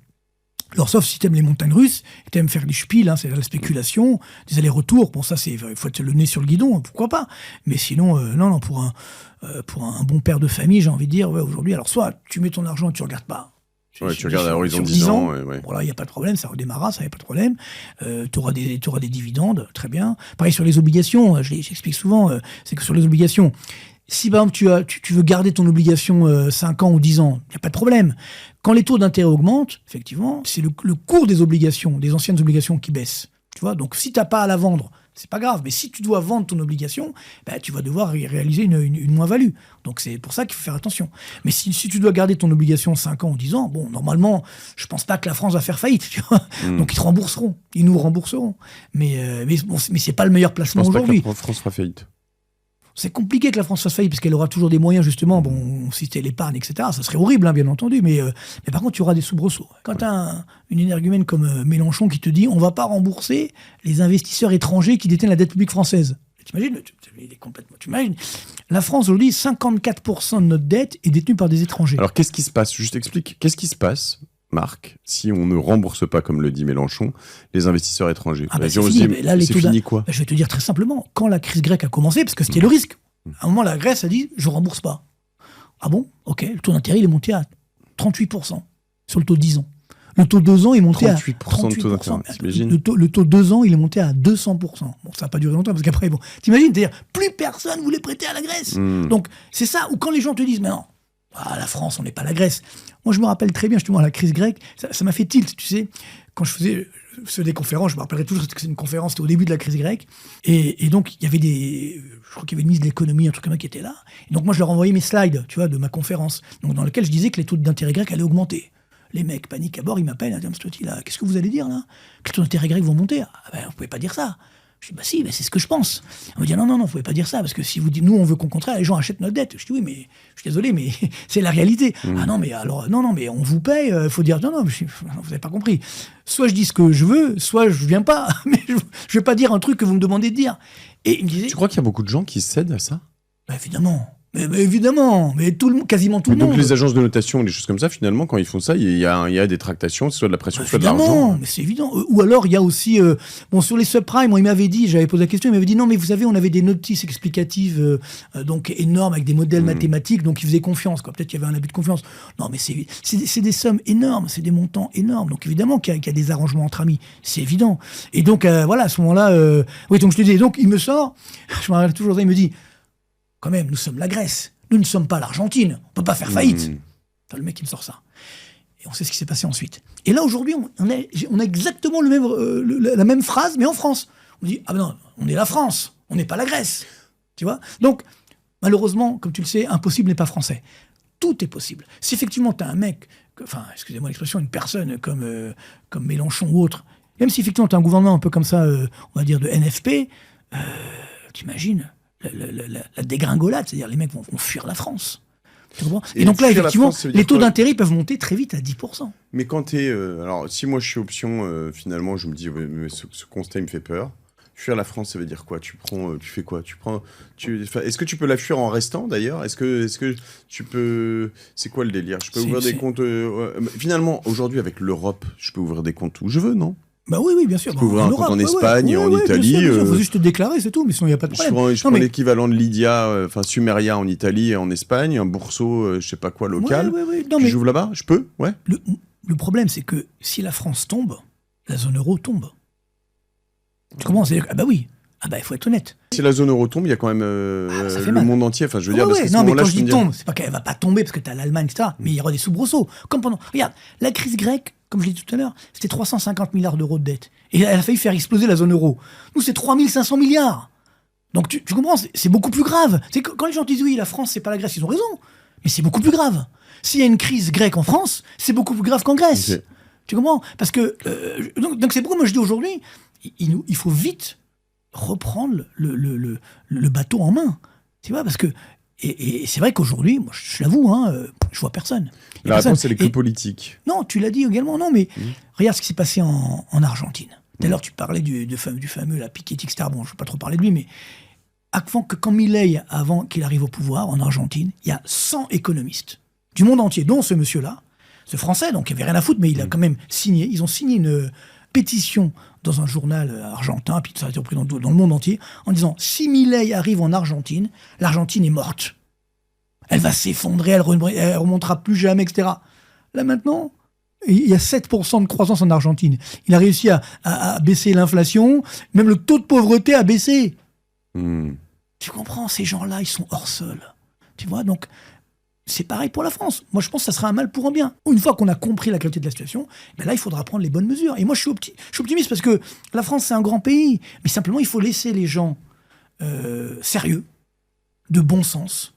Alors, sauf si t'aimes les montagnes russes, que t'aimes faire du spiel, c'est la spéculation, des allers-retours. Bon, ça, il faut être le nez sur le guidon, pourquoi pas. Mais sinon, non, pour un bon père de famille, j'ai envie de dire, aujourd'hui, alors soit tu mets ton argent et tu regardes pas. Tu regardes à horizon 10 ans. Bon, là, il n'y a pas de problème, ça redémarra, ça n'y a pas de problème. Tu auras des dividendes, très bien. Pareil sur les obligations, j'explique souvent, c'est que sur les obligations, si par exemple tu veux garder ton obligation 5 ans ou 10 ans, il n'y a pas de problème. Quand les taux d'intérêt augmentent, effectivement, c'est le cours des obligations, des anciennes obligations qui baisse. Tu vois, donc si tu n'as pas à la vendre, c'est pas grave. Mais si tu dois vendre ton obligation, tu vas devoir réaliser une moins-value. Donc c'est pour ça qu'il faut faire attention. Mais si tu dois garder ton obligation 5 ans ou 10 ans, normalement, je pense pas que la France va faire faillite. Tu vois. Donc ils te rembourseront. Ils nous rembourseront. Mais c'est pas le meilleur placement aujourd'hui. Je pense pas que la France fera faillite. C'est compliqué que la France fasse faillite, parce qu'elle aura toujours des moyens, justement, si c'était l'épargne, etc. Ça serait horrible, bien entendu, mais par contre, il y aura des soubresauts. Quand tu as une énergumène comme Mélenchon qui te dit « on ne va pas rembourser les investisseurs étrangers qui détiennent la dette publique française ». T'imagines, il est complètement. T'imagines, la France, aujourd'hui, 54% de notre dette est détenue par des étrangers. Alors, qu'est-ce qui se passe? Juste explique. Qu'est-ce qui se passe, Marc, si on ne rembourse pas, comme le dit Mélenchon, les investisseurs étrangers? C'est fini quoi? Je vais te dire très simplement, quand la crise grecque a commencé, parce que c'était le risque, à un moment, la Grèce a dit « je ne rembourse pas ». Ah bon? Ok, le taux d'intérêt, il est monté à 38% sur le taux de 10 ans. Le taux de 2 ans est monté à 38%. De taux d'intérêt, t'imagines? Le taux de 2 ans, il est monté à 200%. Bon, ça n'a pas duré longtemps, parce qu'après, t'imagines, c'est-à-dire, plus personne voulait prêter à la Grèce. Donc, c'est ça, ou quand les gens te disent « mais non, la France, on n'est pas la Grèce ». Moi, je me rappelle très bien, justement, la crise grecque, ça m'a fait tilt, tu sais, quand je faisais ceux des conférences, je me rappellerai toujours que c'est une conférence, c'était au début de la crise grecque. Et donc, il y avait je crois qu'il y avait une ministre de l'économie, un truc comme ça qui était là. Et donc, moi, je leur envoyais mes slides, tu vois, de ma conférence. Donc, dans lequel je disais que les taux d'intérêt grecs allaient augmenter. Les mecs paniquent à bord, ils m'appellent, Adam Stotti, là, qu'est-ce que vous allez dire, là? Que les taux d'intérêt grecs vont monter? Ah ben, vous pouvez pas dire ça. Je dis, bah si, c'est ce que je pense. On me dit, non, vous pouvez pas dire ça, parce que si vous dites, nous, on veut qu'au contraire, les gens achètent notre dette. Je dis, oui, mais je suis désolé, mais c'est la réalité. Ah non, mais alors, non, mais on vous paye, il faut dire, non, vous avez pas compris. Soit je dis ce que je veux, soit je viens pas, mais je vais pas dire un truc que vous me demandez de dire. Et il me disait. Tu crois qu'il y a beaucoup de gens qui cèdent à ça? Bah, évidemment. Mais évidemment, mais quasiment tout le monde. Donc les agences de notation, les choses comme ça, finalement, quand ils font ça, il y a des tractations, soit de la pression, soit de l'argent. Mais c'est évident. Ou alors, il y a aussi... sur les subprimes, il m'avait dit, j'avais posé la question, il m'avait dit, non, mais vous savez, on avait des notices explicatives donc énormes, avec des modèles mathématiques, donc ils faisaient confiance. Peut-être qu'il y avait un abus de confiance. Non, mais c'est des sommes énormes, c'est des montants énormes. Donc évidemment qu'il y a des arrangements entre amis. C'est évident. Et donc, voilà, à ce moment-là... oui, donc je te disais, donc il me sort, je me rappelle toujours ça, il me dit... Quand même, nous sommes la Grèce. Nous ne sommes pas l'Argentine. On ne peut pas faire faillite. Enfin, le mec, il me sort ça. Et on sait ce qui s'est passé ensuite. Et là, aujourd'hui, on a exactement la même phrase, mais en France. On dit, ah ben non, on est la France. On n'est pas la Grèce. Tu vois? Donc, malheureusement, comme tu le sais, impossible n'est pas français. Tout est possible. Si effectivement, tu as un mec, excusez-moi l'expression, une personne comme Mélenchon ou autre, même si effectivement, tu as un gouvernement un peu comme ça, on va dire de NFP, t'imagines la dégringolade, c'est-à-dire les mecs vont fuir la France. Et donc là, effectivement, les taux d'intérêt peuvent monter très vite à 10%. Mais quand tu es... alors, si moi je suis option, finalement, je me dis, mais ce constat, il me fait peur. Fuir la France, ça veut dire quoi? Tu fais quoi? Est-ce que tu peux la fuir en restant, d'ailleurs? Est-ce que tu peux... C'est quoi le délire? Je peux ouvrir des comptes... Finalement, aujourd'hui, avec l'Europe, je peux ouvrir des comptes où je veux, non? Bah oui, bien sûr. Tu peux ouvrir un compte en Espagne, en Italie. Il faut juste te déclarer, c'est tout, mais sinon il n'y a pas de problème. Je prends l'équivalent de Lydia, Sumeria en Italie et en Espagne, un bourseau, je sais pas quoi, local. Puis j'ouvre là-bas, je peux, ouais. Le problème, c'est que si la France tombe, la zone euro tombe. Tu comprends? C'est-à-dire que, ah bah oui, il faut être honnête. Si la zone euro tombe, il y a quand même le monde entier. Enfin, je veux dire, parce que non, mais quand je dis tombe, c'est pas qu'elle va pas tomber parce que t'as l'Allemagne, etc. Mais il y aura des soubresauts. Comme pendant. Regarde, la crise grecque, comme je l'ai dit tout à l'heure, c'était 350 milliards d'euros de dette. Et elle a failli faire exploser la zone euro. Nous, c'est 3500 milliards. Donc, tu comprends, c'est beaucoup plus grave. C'est quand les gens disent oui, la France, c'est pas la Grèce, ils ont raison. Mais c'est beaucoup plus grave. S'il y a une crise grecque en France, c'est beaucoup plus grave qu'en Grèce. Okay. Tu comprends? Parce que. Donc, c'est pourquoi moi je dis aujourd'hui, il faut vite reprendre le bateau en main. Tu vois, parce que. Et c'est vrai qu'aujourd'hui, moi, je l'avoue, je vois personne. La réponse, elle est que politique. Non, tu l'as dit également. Non, mais regarde ce qui s'est passé en Argentine. Tout à l'heure, tu parlais du fameux la Piketty, etc. Bon, je ne vais pas trop parler de lui, mais quand Milei, avant qu'il arrive au pouvoir en Argentine, il y a 100 économistes du monde entier, dont ce monsieur-là, ce Français, donc il n'y avait rien à foutre, mais il a quand même signé. Ils ont signé une pétition dans un journal argentin, puis ça a été repris dans le monde entier, en disant, si Milei arrive en Argentine, l'Argentine est morte. Elle va s'effondrer, elle remontera plus jamais, etc. Là maintenant, il y a 7% de croissance en Argentine. Il a réussi à baisser l'inflation, même le taux de pauvreté a baissé. Tu comprends, ces gens-là, ils sont hors sol. Tu vois, donc c'est pareil pour la France. Moi, je pense que ça sera un mal pour un bien. Une fois qu'on a compris la qualité de la situation, là, il faudra prendre les bonnes mesures. Et moi, je suis optimiste parce que la France, c'est un grand pays. Mais simplement, il faut laisser les gens sérieux, de bon sens,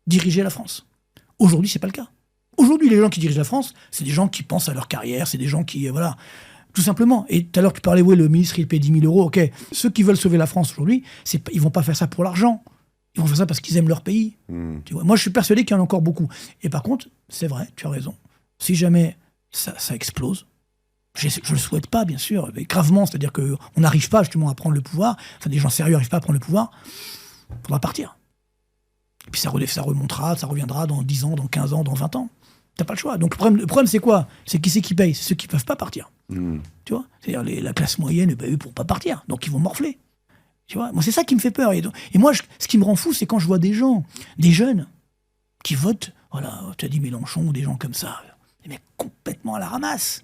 diriger la France. Aujourd'hui, c'est pas le cas. Aujourd'hui, les gens qui dirigent la France, c'est des gens qui pensent à leur carrière, c'est des gens qui... voilà, tout simplement. Et tout à l'heure, tu parlais, le ministre, il paye 10 000 €. OK, ceux qui veulent sauver la France aujourd'hui, ils vont pas faire ça pour l'argent. Ils vont faire ça parce qu'ils aiment leur pays. Tu vois, moi, je suis persuadé qu'il y en a encore beaucoup. Et par contre, c'est vrai, tu as raison. Si jamais ça explose, je le souhaite pas, bien sûr, mais gravement, c'est-à-dire qu'on n'arrive pas justement à prendre le pouvoir, enfin, des gens sérieux n'arrivent pas à prendre le pouvoir, il faudra partir. Et puis ça remontera, ça reviendra dans 10 ans, dans 15 ans, dans 20 ans. T'as pas le choix. Donc le problème c'est quoi? C'est qui c'est qui paye? C'est ceux qui peuvent pas partir. Tu vois? C'est-à-dire la classe moyenne, eux ne pourront pas partir. Donc ils vont morfler. Tu vois? Moi, c'est ça qui me fait peur. Et moi, ce qui me rend fou, c'est quand je vois des gens, des jeunes, qui votent, voilà, tu as dit Mélenchon, ou des gens comme ça, des mecs complètement à la ramasse.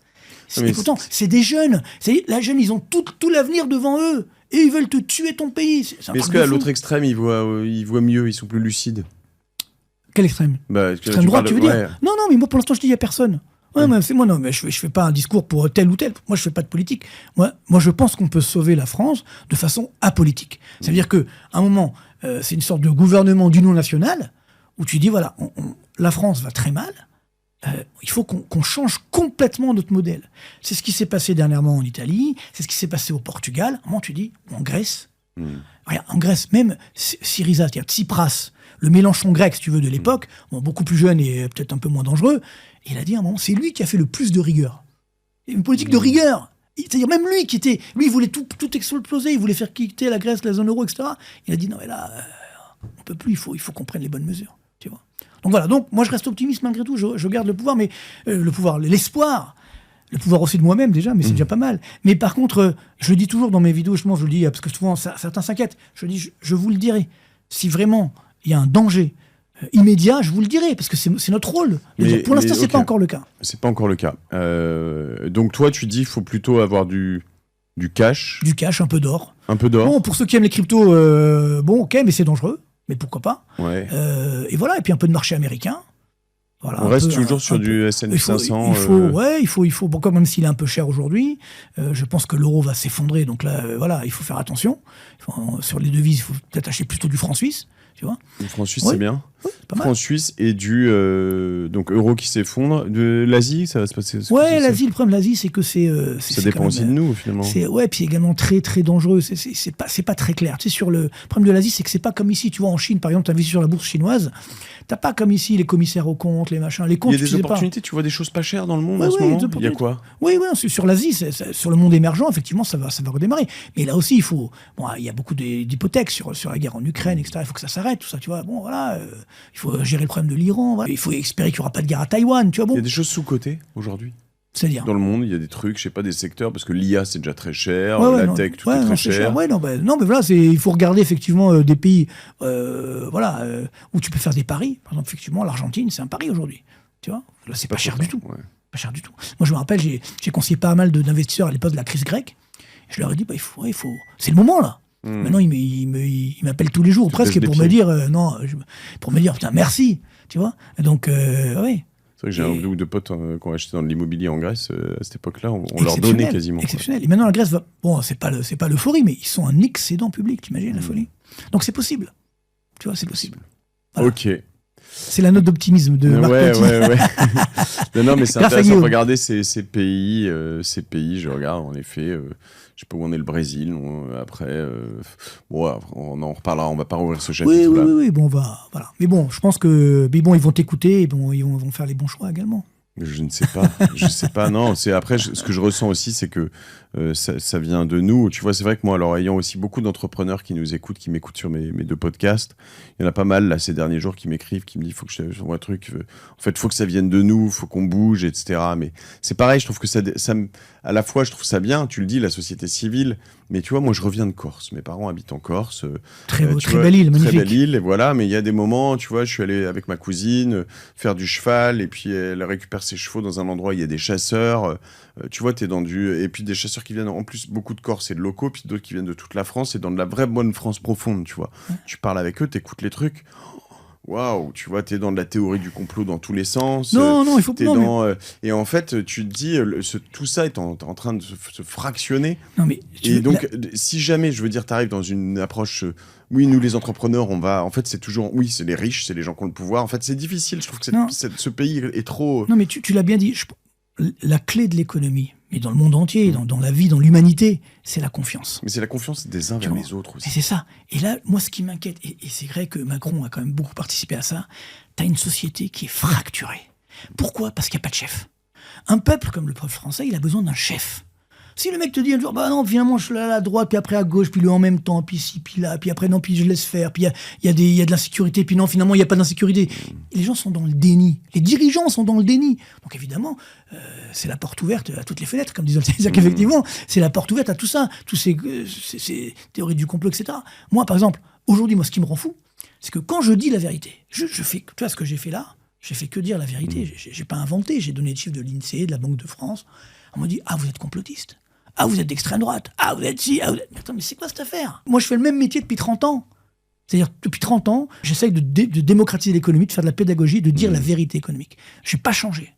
Et pourtant, c'est des jeunes. Les jeunes, ils ont tout l'avenir devant eux. Et ils veulent te tuer ton pays. Mais est-ce qu'à l'autre extrême, ils voient mieux, ils sont plus lucides? Quel extrême? Extrême droite, tu veux dire? Non, mais moi, pour l'instant, je dis, il n'y a personne. Ouais, mais c'est moi, non, mais je fais pas un discours pour tel ou tel. Moi, je fais pas de politique. Moi, je pense qu'on peut sauver la France de façon apolitique. Ça veut dire qu'à un moment, c'est une sorte de gouvernement d'union nationale où tu dis, voilà, la France va très mal. Il faut qu'on change complètement notre modèle. C'est ce qui s'est passé dernièrement en Italie, c'est ce qui s'est passé au Portugal. À un moment, tu dis, en Grèce, regarde, en Grèce, même Syriza, c'est-à-dire Tsipras, le Mélenchon grec, si tu veux, de l'époque, beaucoup plus jeune et peut-être un peu moins dangereux, il a dit à un moment, c'est lui qui a fait le plus de rigueur. Une politique de rigueur. C'est-à-dire même lui il voulait tout exploser, il voulait faire quitter la Grèce, la zone euro, etc. Il a dit non mais là, on peut plus, il faut qu'on prenne les bonnes mesures. Tu vois. Donc voilà, moi je reste optimiste malgré tout, je garde le pouvoir, mais le pouvoir, l'espoir, le pouvoir aussi de moi-même déjà, mais c'est déjà pas mal. Mais par contre, je le dis toujours dans mes vidéos, justement, je le dis, parce que souvent certains s'inquiètent, je dis, je vous le dirai, si vraiment il y a un danger immédiat, je vous le dirai, parce que c'est notre rôle. Pour l'instant, c'est pas encore le cas. C'est pas encore le cas. Donc toi, tu dis qu'il faut plutôt avoir du cash. Du cash, un peu d'or. Un peu d'or. Bon, pour ceux qui aiment les cryptos, ok, mais c'est dangereux. Mais pourquoi pas. Ouais. Et voilà, et puis un peu de marché américain. Voilà, on reste toujours sur du S&P 500. Il faut bon, même s'il est un peu cher aujourd'hui, je pense que l'euro va s'effondrer. Donc là, voilà, il faut faire attention. Sur les devises, il faut peut-être acheter plutôt du franc suisse. Tu vois, le franc suisse, c'est bien. Oui, pas mal. Franc suisse et donc euro qui s'effondre. De l'Asie, ça va se passer. Ouais, l'Asie, le problème de l'Asie, c'est que ça dépend aussi de nous, finalement. Ouais, puis c'est également très, très dangereux. C'est pas très clair. Tu sais, le problème de l'Asie, c'est que c'est pas comme ici. Tu vois, en Chine, par exemple, tu investis sur la bourse chinoise. T'as pas comme ici les commissaires aux comptes, les machins. Les comptes, il y a des opportunités, tu vois des choses pas chères dans le monde en ce moment. Il y a quoi? Oui, sur l'Asie, sur le monde émergent, effectivement, ça va redémarrer. Mais là aussi, il y a beaucoup d'hypothèques sur la guerre en Ukraine, etc. Il faut que ça s'arrête, tout ça, tu vois. Bon, voilà, il faut gérer le problème de l'Iran. Voilà. Il faut espérer qu'il n'y aura pas de guerre à Taïwan, tu vois. Bon. Il y a des choses sous-cotées aujourd'hui. C'est-à-dire dans le monde, il y a des trucs, je sais pas, des secteurs, parce que l'IA c'est déjà très cher, la tech tout est très cher. Non, mais voilà, il faut regarder effectivement des pays où tu peux faire des paris. Par exemple, effectivement, l'Argentine, c'est un pari aujourd'hui. Tu vois, là, c'est pas cher du tout. Ouais. Pas cher du tout. Moi, je me rappelle, j'ai conseillé pas mal d'investisseurs à l'époque de la crise grecque. Je leur ai dit, il faut, c'est le moment là. Maintenant, ils m'appellent tous les jours presque pour me dire, putain, merci. Tu vois. Donc, oui. C'est vrai que j'ai un ou deux potes qui ont acheté dans l'immobilier en Grèce à cette époque-là, on leur donnait quasiment. Exceptionnel. Et maintenant la Grèce va. Bon, c'est pas l'euphorie, mais ils sont un excédent public, t'imagines la folie. Donc c'est possible. Tu vois, c'est possible. Voilà. Ok. C'est la note d'optimisme de Marc Petit. Ouais. non, mais c'est intéressant de regarder ces pays. Je regarde en effet. Je sais pas où on est, le Brésil. Après, on en reparlera. On va pas rouvrir ce chapitre. Oui. Bon, voilà. Mais bon, je pense que, ils vont t'écouter. Et bon, ils vont faire les bons choix également. Je ne sais pas. Non, c'est après ce que je ressens aussi, c'est que ça vient de nous. Tu vois, c'est vrai que moi, alors ayant aussi beaucoup d'entrepreneurs qui nous écoutent, qui m'écoutent sur mes deux podcasts, il y en a pas mal là ces derniers jours qui m'écrivent, qui me disent, faut que je t'envoie un truc. En fait, faut que ça vienne de nous, faut qu'on bouge, etc. Mais c'est pareil, je trouve que ça à la fois, je trouve ça bien. Tu le dis, la société civile. Mais tu vois, moi, je reviens de Corse. Mes parents habitent en Corse. Très belle île, magnifique. Très belle île, et voilà. Mais il y a des moments, tu vois, je suis allé avec ma cousine faire du cheval, et puis elle récupère ses chevaux dans un endroit où il y a des chasseurs. Tu vois, t'es dans et puis des chasseurs qui viennent, en plus, beaucoup de Corse et de locaux, puis d'autres qui viennent de toute la France, et dans de la vraie bonne France profonde, tu vois. Ouais. Tu parles avec eux, t'écoutes les trucs. Waouh, tu vois, t'es dans de la théorie du complot dans tous les sens. Non, il faut pas. Et en fait, tu te dis, tout ça est en train de se fractionner. Non, mais si jamais, je veux dire, t'arrives dans une approche. Oui, nous les entrepreneurs, en fait, c'est toujours. Oui, c'est les riches, c'est les gens qui ont le pouvoir. En fait, c'est difficile. Je trouve que ce pays est trop. Non, mais tu l'as bien dit. La clé de l'économie, mais dans le monde entier, dans la vie, dans l'humanité, c'est la confiance. Mais c'est la confiance des uns vers les autres aussi. Et c'est ça. Et là, moi, ce qui m'inquiète, et c'est vrai que Macron a quand même beaucoup participé à ça, t'as une société qui est fracturée. Pourquoi ? Parce qu'il n'y a pas de chef. Un peuple comme le peuple français, il a besoin d'un chef. Si le mec te dit un jour, bah non, finalement, je suis là à la droite, puis après à gauche, puis le en même temps, puis ici, puis là, puis après, non, puis je laisse faire, puis il y a de l'insécurité, puis non, finalement, il n'y a pas d'insécurité. Et les gens sont dans le déni. Les dirigeants sont dans le déni. Donc évidemment, c'est la porte ouverte à toutes les fenêtres, comme disait Isaac, effectivement. C'est la porte ouverte à tout ça, tous ces théories du complot, etc. Moi, par exemple, aujourd'hui, ce qui me rend fou, c'est que quand je dis la vérité, je fais, tu vois ce que j'ai fait là, j'ai fait que dire la vérité. J'ai pas inventé, j'ai donné les chiffres de l'INSEE, de la Banque de France. On m'a dit, vous êtes complotiste. Vous êtes d'extrême droite. Vous êtes ci. Mais attends, mais c'est quoi cette affaire ? Moi, je fais le même métier depuis 30 ans. C'est-à-dire, depuis 30 ans, j'essaye de démocratiser l'économie, de faire de la pédagogie, de dire la vérité économique. Je n'ai pas changé,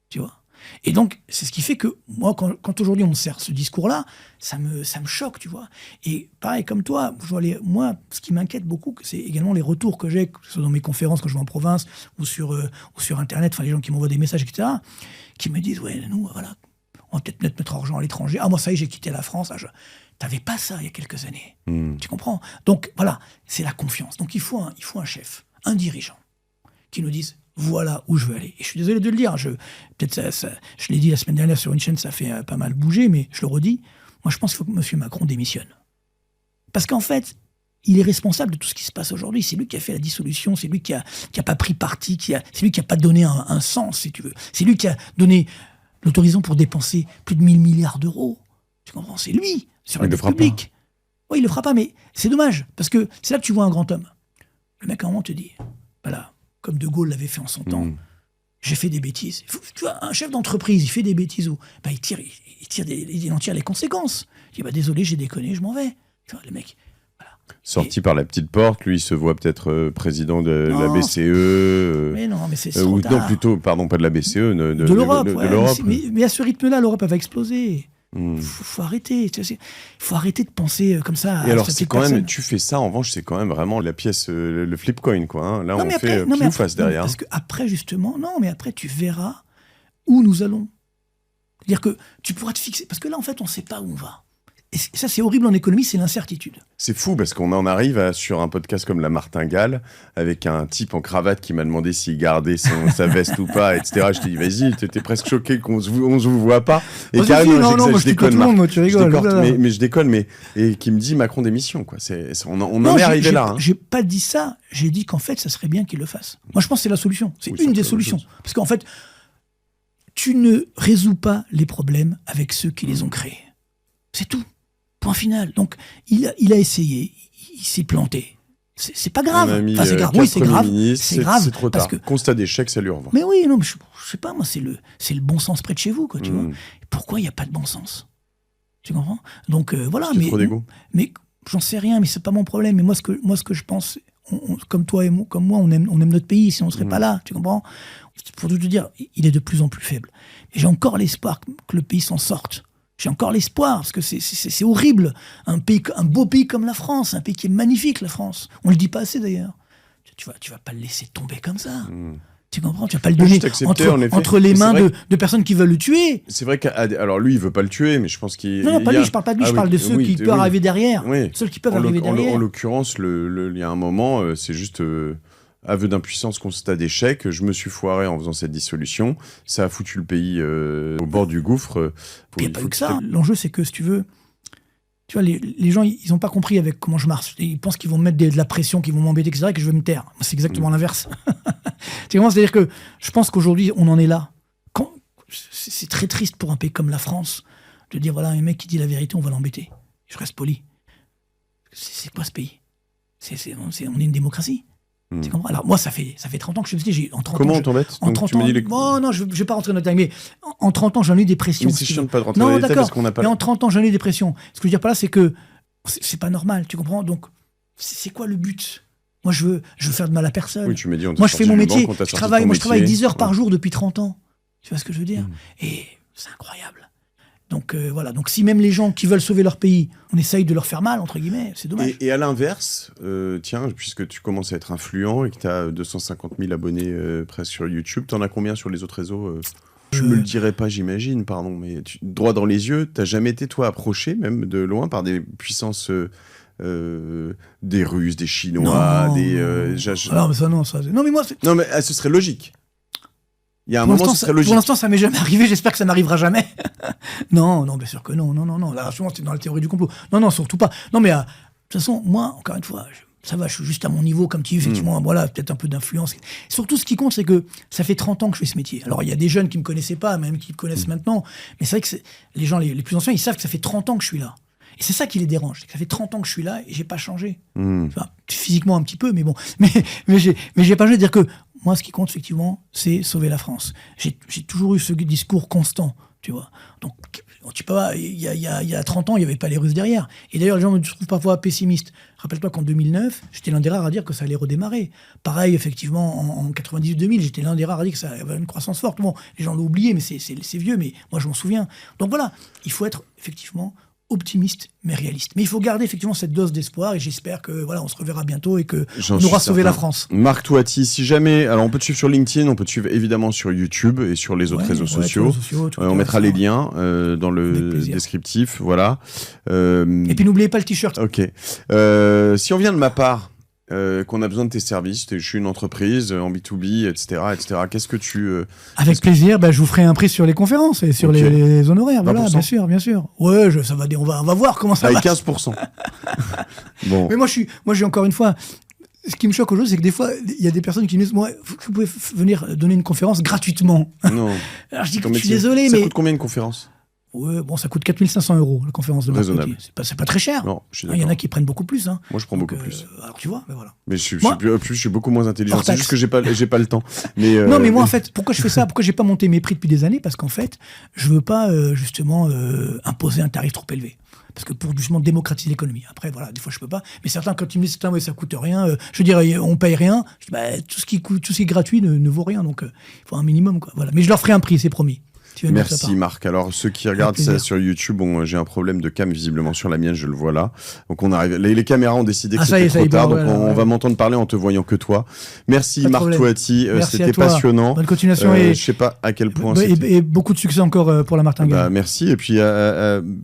tu vois. Et donc, c'est ce qui fait que moi, quand aujourd'hui on me sert ce discours-là, ça me choque, tu vois. Et pareil, comme toi, moi, ce qui m'inquiète beaucoup, c'est également les retours que j'ai, que ce soit dans mes conférences quand je vais en province ou sur Internet, enfin les gens qui m'envoient des messages, etc., qui me disent, ouais, nous, voilà, on va peut-être mettre notre argent à l'étranger. Ah, moi, ça y est, j'ai quitté la France. T'avais pas ça il y a quelques années. Tu comprends? Donc, voilà, c'est la confiance. Donc, il faut un chef, un dirigeant, qui nous dise, voilà où je veux aller. Et je suis désolé de le dire. Je l'ai dit la semaine dernière sur une chaîne, ça fait pas mal bouger, mais je le redis. Moi, je pense qu'il faut que M. Macron démissionne. Parce qu'en fait, il est responsable de tout ce qui se passe aujourd'hui. C'est lui qui a fait la dissolution, c'est lui qui a pas pris parti, c'est lui qui a pas donné un sens, si tu veux. C'est lui qui a donné l'autorisation pour dépenser plus de 1 000 milliards d'euros. Tu comprends? C'est lui, sur la dette publique. Oui, il le fera pas, mais c'est dommage, parce que c'est là que tu vois un grand homme. Le mec, à un moment, te dit, voilà, comme De Gaulle l'avait fait en son temps, j'ai fait des bêtises. Tu vois, un chef d'entreprise, il fait des bêtises, il en tire les conséquences. Il dit, désolé, j'ai déconné, je m'en vais. Tu vois, le mec, voilà. Sorti par la petite porte, lui, il se voit peut-être président de la BCE. Mais non, mais c'est trop tard. Non, plutôt, pardon, pas de la BCE, de l'Europe. De l'Europe. Mais à ce rythme-là, l'Europe, elle va exploser. Faut arrêter. Il faut arrêter de penser comme ça. Et alors, c'est quand même, tu fais ça, en revanche, c'est quand même vraiment la pièce, le flip coin, quoi. Hein. Là, on fait pile ou face derrière. Parce qu'après, justement, après, tu verras où nous allons. C'est-à-dire que tu pourras te fixer. Parce que là, en fait, on ne sait pas où on va. Et ça, c'est horrible en économie, c'est l'incertitude. C'est fou parce qu'on en arrive sur un podcast comme La Martingale avec un type en cravate qui m'a demandé s'il gardait sa veste ou pas, etc. Je t'ai dit, vas-y, t'étais presque choqué qu'on se voit pas. Et carrément, moi je déconne. Moi, tu rigoles. Mais je déconne, et qui me dit Macron démission, quoi. On en est arrivé là. Hein. J'ai pas dit ça. J'ai dit qu'en fait, ça serait bien qu'il le fasse. Moi, je pense que c'est la solution. C'est une des solutions. Parce qu'en fait, tu ne résous pas les problèmes avec ceux qui les ont créés. C'est tout. Point final. Donc, il a essayé, il s'est planté. C'est pas grave. C'est grave. Oui, c'est grave. C'est grave. C'est trop tard. Constat d'échec, ça lui revoit. Mais oui, non, mais je sais pas, moi, c'est le bon sens près de chez vous, quoi, tu vois. Pourquoi il n'y a pas de bon sens? Tu comprends? Donc, voilà. Mais trop d'égo. Mais j'en sais rien, mais c'est pas mon problème. Mais moi, ce que je pense, comme toi et moi, comme moi, on aime notre pays, sinon on serait pas là, tu comprends? Pour tout te dire, il est de plus en plus faible. Et j'ai encore l'espoir que le pays s'en sorte. J'ai encore l'espoir, parce que c'est horrible. Un beau pays comme la France, un pays qui est magnifique, la France. On le dit pas assez, d'ailleurs. Tu vas pas le laisser tomber comme ça. Tu comprends? Tu vas pas le donner entre les mains de personnes qui veulent le tuer. C'est vrai alors lui, il veut pas le tuer, mais je pense qu'il... Non, pas lui, je parle pas de lui, je parle de ceux qui peuvent arriver derrière. Oui. Ceux qui peuvent arriver derrière. En l'occurrence, il y a un moment, c'est juste... aveu d'impuissance, constat d'échec, je me suis foiré en faisant cette dissolution, ça a foutu le pays au bord du gouffre. Il n'y a pas eu que ça. L'enjeu, c'est que, si tu veux, tu vois, les gens, ils n'ont pas compris avec comment je marche. Ils pensent qu'ils vont me mettre de la pression, qu'ils vont m'embêter, etc., et que je vais me taire. C'est exactement l'inverse. C'est-à-dire que je pense qu'aujourd'hui, on en est là. C'est très triste pour un pays comme la France de dire, voilà, un mec qui dit la vérité, on va l'embêter. Je reste poli. C'est quoi ce pays? On est une démocratie. Tu comprends? Alors moi, ça fait 30 ans que je suis petit. Comment on t'embête? Non, je vais pas rentrer dans le détail, mais en 30 ans, j'en ai eu des pressions. Mais c'est chiant de pas rentrer dans le détail parce qu'on n'a pas... Mais en 30 ans, j'en ai eu des pressions. Ce que je veux dire par là, c'est que c'est pas normal, tu comprends? Donc, c'est quoi le but? Moi, je veux faire de mal à personne. Oui, tu m'as dit, moi, je fais mon métier. Je travaille 10 heures par jour depuis 30 ans. Tu vois ce que je veux dire? Et c'est incroyable. Donc voilà, donc si même les gens qui veulent sauver leur pays, on essaye de leur faire mal, entre guillemets, c'est dommage. Et à l'inverse, tiens, puisque tu commences à être influent et que tu as 250 000 abonnés presque sur YouTube, tu en as combien sur les autres réseaux? Je me le dirais pas, j'imagine, pardon, mais droit dans les yeux, t'as jamais été, toi, approché, même de loin, par des puissances... des Russes, des Chinois, Non, mais ça, non, ça... Non, mais moi... Non, mais ce serait logique. Il y a un moment, ce serait logique. Pour l'instant, ça m'est jamais arrivé. J'espère que ça n'arrivera jamais. Non, bien sûr que non. Là, souvent, c'est dans la théorie du complot. Non, surtout pas. Non, mais de toute façon, moi, encore une fois, ça va, je suis juste à mon niveau, comme tu dis, effectivement, voilà, peut-être un peu d'influence. Surtout, ce qui compte, c'est que ça fait 30 ans que je fais ce métier. Alors, il y a des jeunes qui me connaissaient pas, même qui me connaissent maintenant. Mais c'est vrai que les gens les plus anciens, ils savent que ça fait 30 ans que je suis là. Et c'est ça qui les dérange. C'est que ça fait 30 ans que je suis là et j'ai pas changé. Enfin, physiquement un petit peu, mais bon. Mais j'ai pas changé. Dire que moi, ce qui compte, effectivement, c'est sauver la France. J'ai toujours eu ce discours constant, tu vois. Donc, Tu peux pas, il y a 30 ans, il n'y avait pas les Russes derrière. Et d'ailleurs, les gens me trouvent parfois pessimiste. Rappelle-toi qu'en 2009, j'étais l'un des rares à dire que ça allait redémarrer. Pareil, effectivement, en 98-2000, j'étais l'un des rares à dire que ça avait une croissance forte. Bon, les gens l'ont oublié, mais c'est vieux, mais moi, je m'en souviens. Donc voilà, il faut être effectivement optimiste mais réaliste. Mais il faut garder effectivement cette dose d'espoir et j'espère que voilà, on se reverra bientôt et que on aura sauvé la France. Marc Toiti, si jamais, alors on peut te suivre sur LinkedIn, on peut te suivre évidemment sur YouTube et sur les autres réseaux sociaux. On mettra les liens dans le descriptif, voilà. Et puis n'oubliez pas le t-shirt. Ok. Si on vient de ma part, qu'on a besoin de tes services, je suis une entreprise en B2B, etc., qu'est-ce que tu... Avec plaisir, je vous ferai un prix sur les conférences et sur les honoraires, voilà, bien sûr. Ouais, ça va, on va voir comment ça va. Avec 15%. Bon. Mais moi, j'ai encore une fois... Ce qui me choque aujourd'hui, c'est que des fois, il y a des personnes qui me disent, vous pouvez venir donner une conférence gratuitement. Non. Alors je dis que je suis désolé, mais... Ça coûte combien une conférence ? Ouais, bon, ça coûte 4 500 € la conférence de Marc Toiti. C'est pas très cher. Non, je suis d'accord. Il y en a qui prennent beaucoup plus. Hein. Moi, je prends beaucoup plus. Alors tu vois, voilà. Mais je suis beaucoup moins intelligent. C'est juste que j'ai pas le temps. Mais non, mais moi, en fait, pourquoi je fais ça ? Pourquoi j'ai pas monté mes prix depuis des années ? Parce qu'en fait, je veux pas justement imposer un tarif trop élevé. Parce que pour justement démocratiser l'économie. Après, voilà, des fois je peux pas. Mais certains, quand ils me disent ça coûte rien, je veux dire, on paye rien. Je dis, tout ce qui est gratuit ne vaut rien. Donc, il faut un minimum, quoi. Voilà. Mais je leur ferai un prix, c'est promis. Merci Marc. Alors ceux qui regardent ça sur YouTube, j'ai un problème de cam visiblement sur la mienne, je le vois là. Donc on arrive. Les caméras ont décidé que c'était trop tard, donc on va m'entendre parler en te voyant que toi. Merci Marc Toiti, c'était passionnant. Bonne continuation et je sais pas à quel point. Et beaucoup de succès encore pour la Martingale. Merci et puis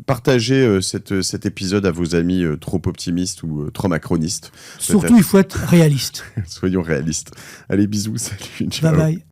partagez cet épisode à vos amis trop optimistes ou trop macronistes. Surtout il faut être réaliste. Soyons réalistes. Allez bisous, salut. Ciao. Bye bye.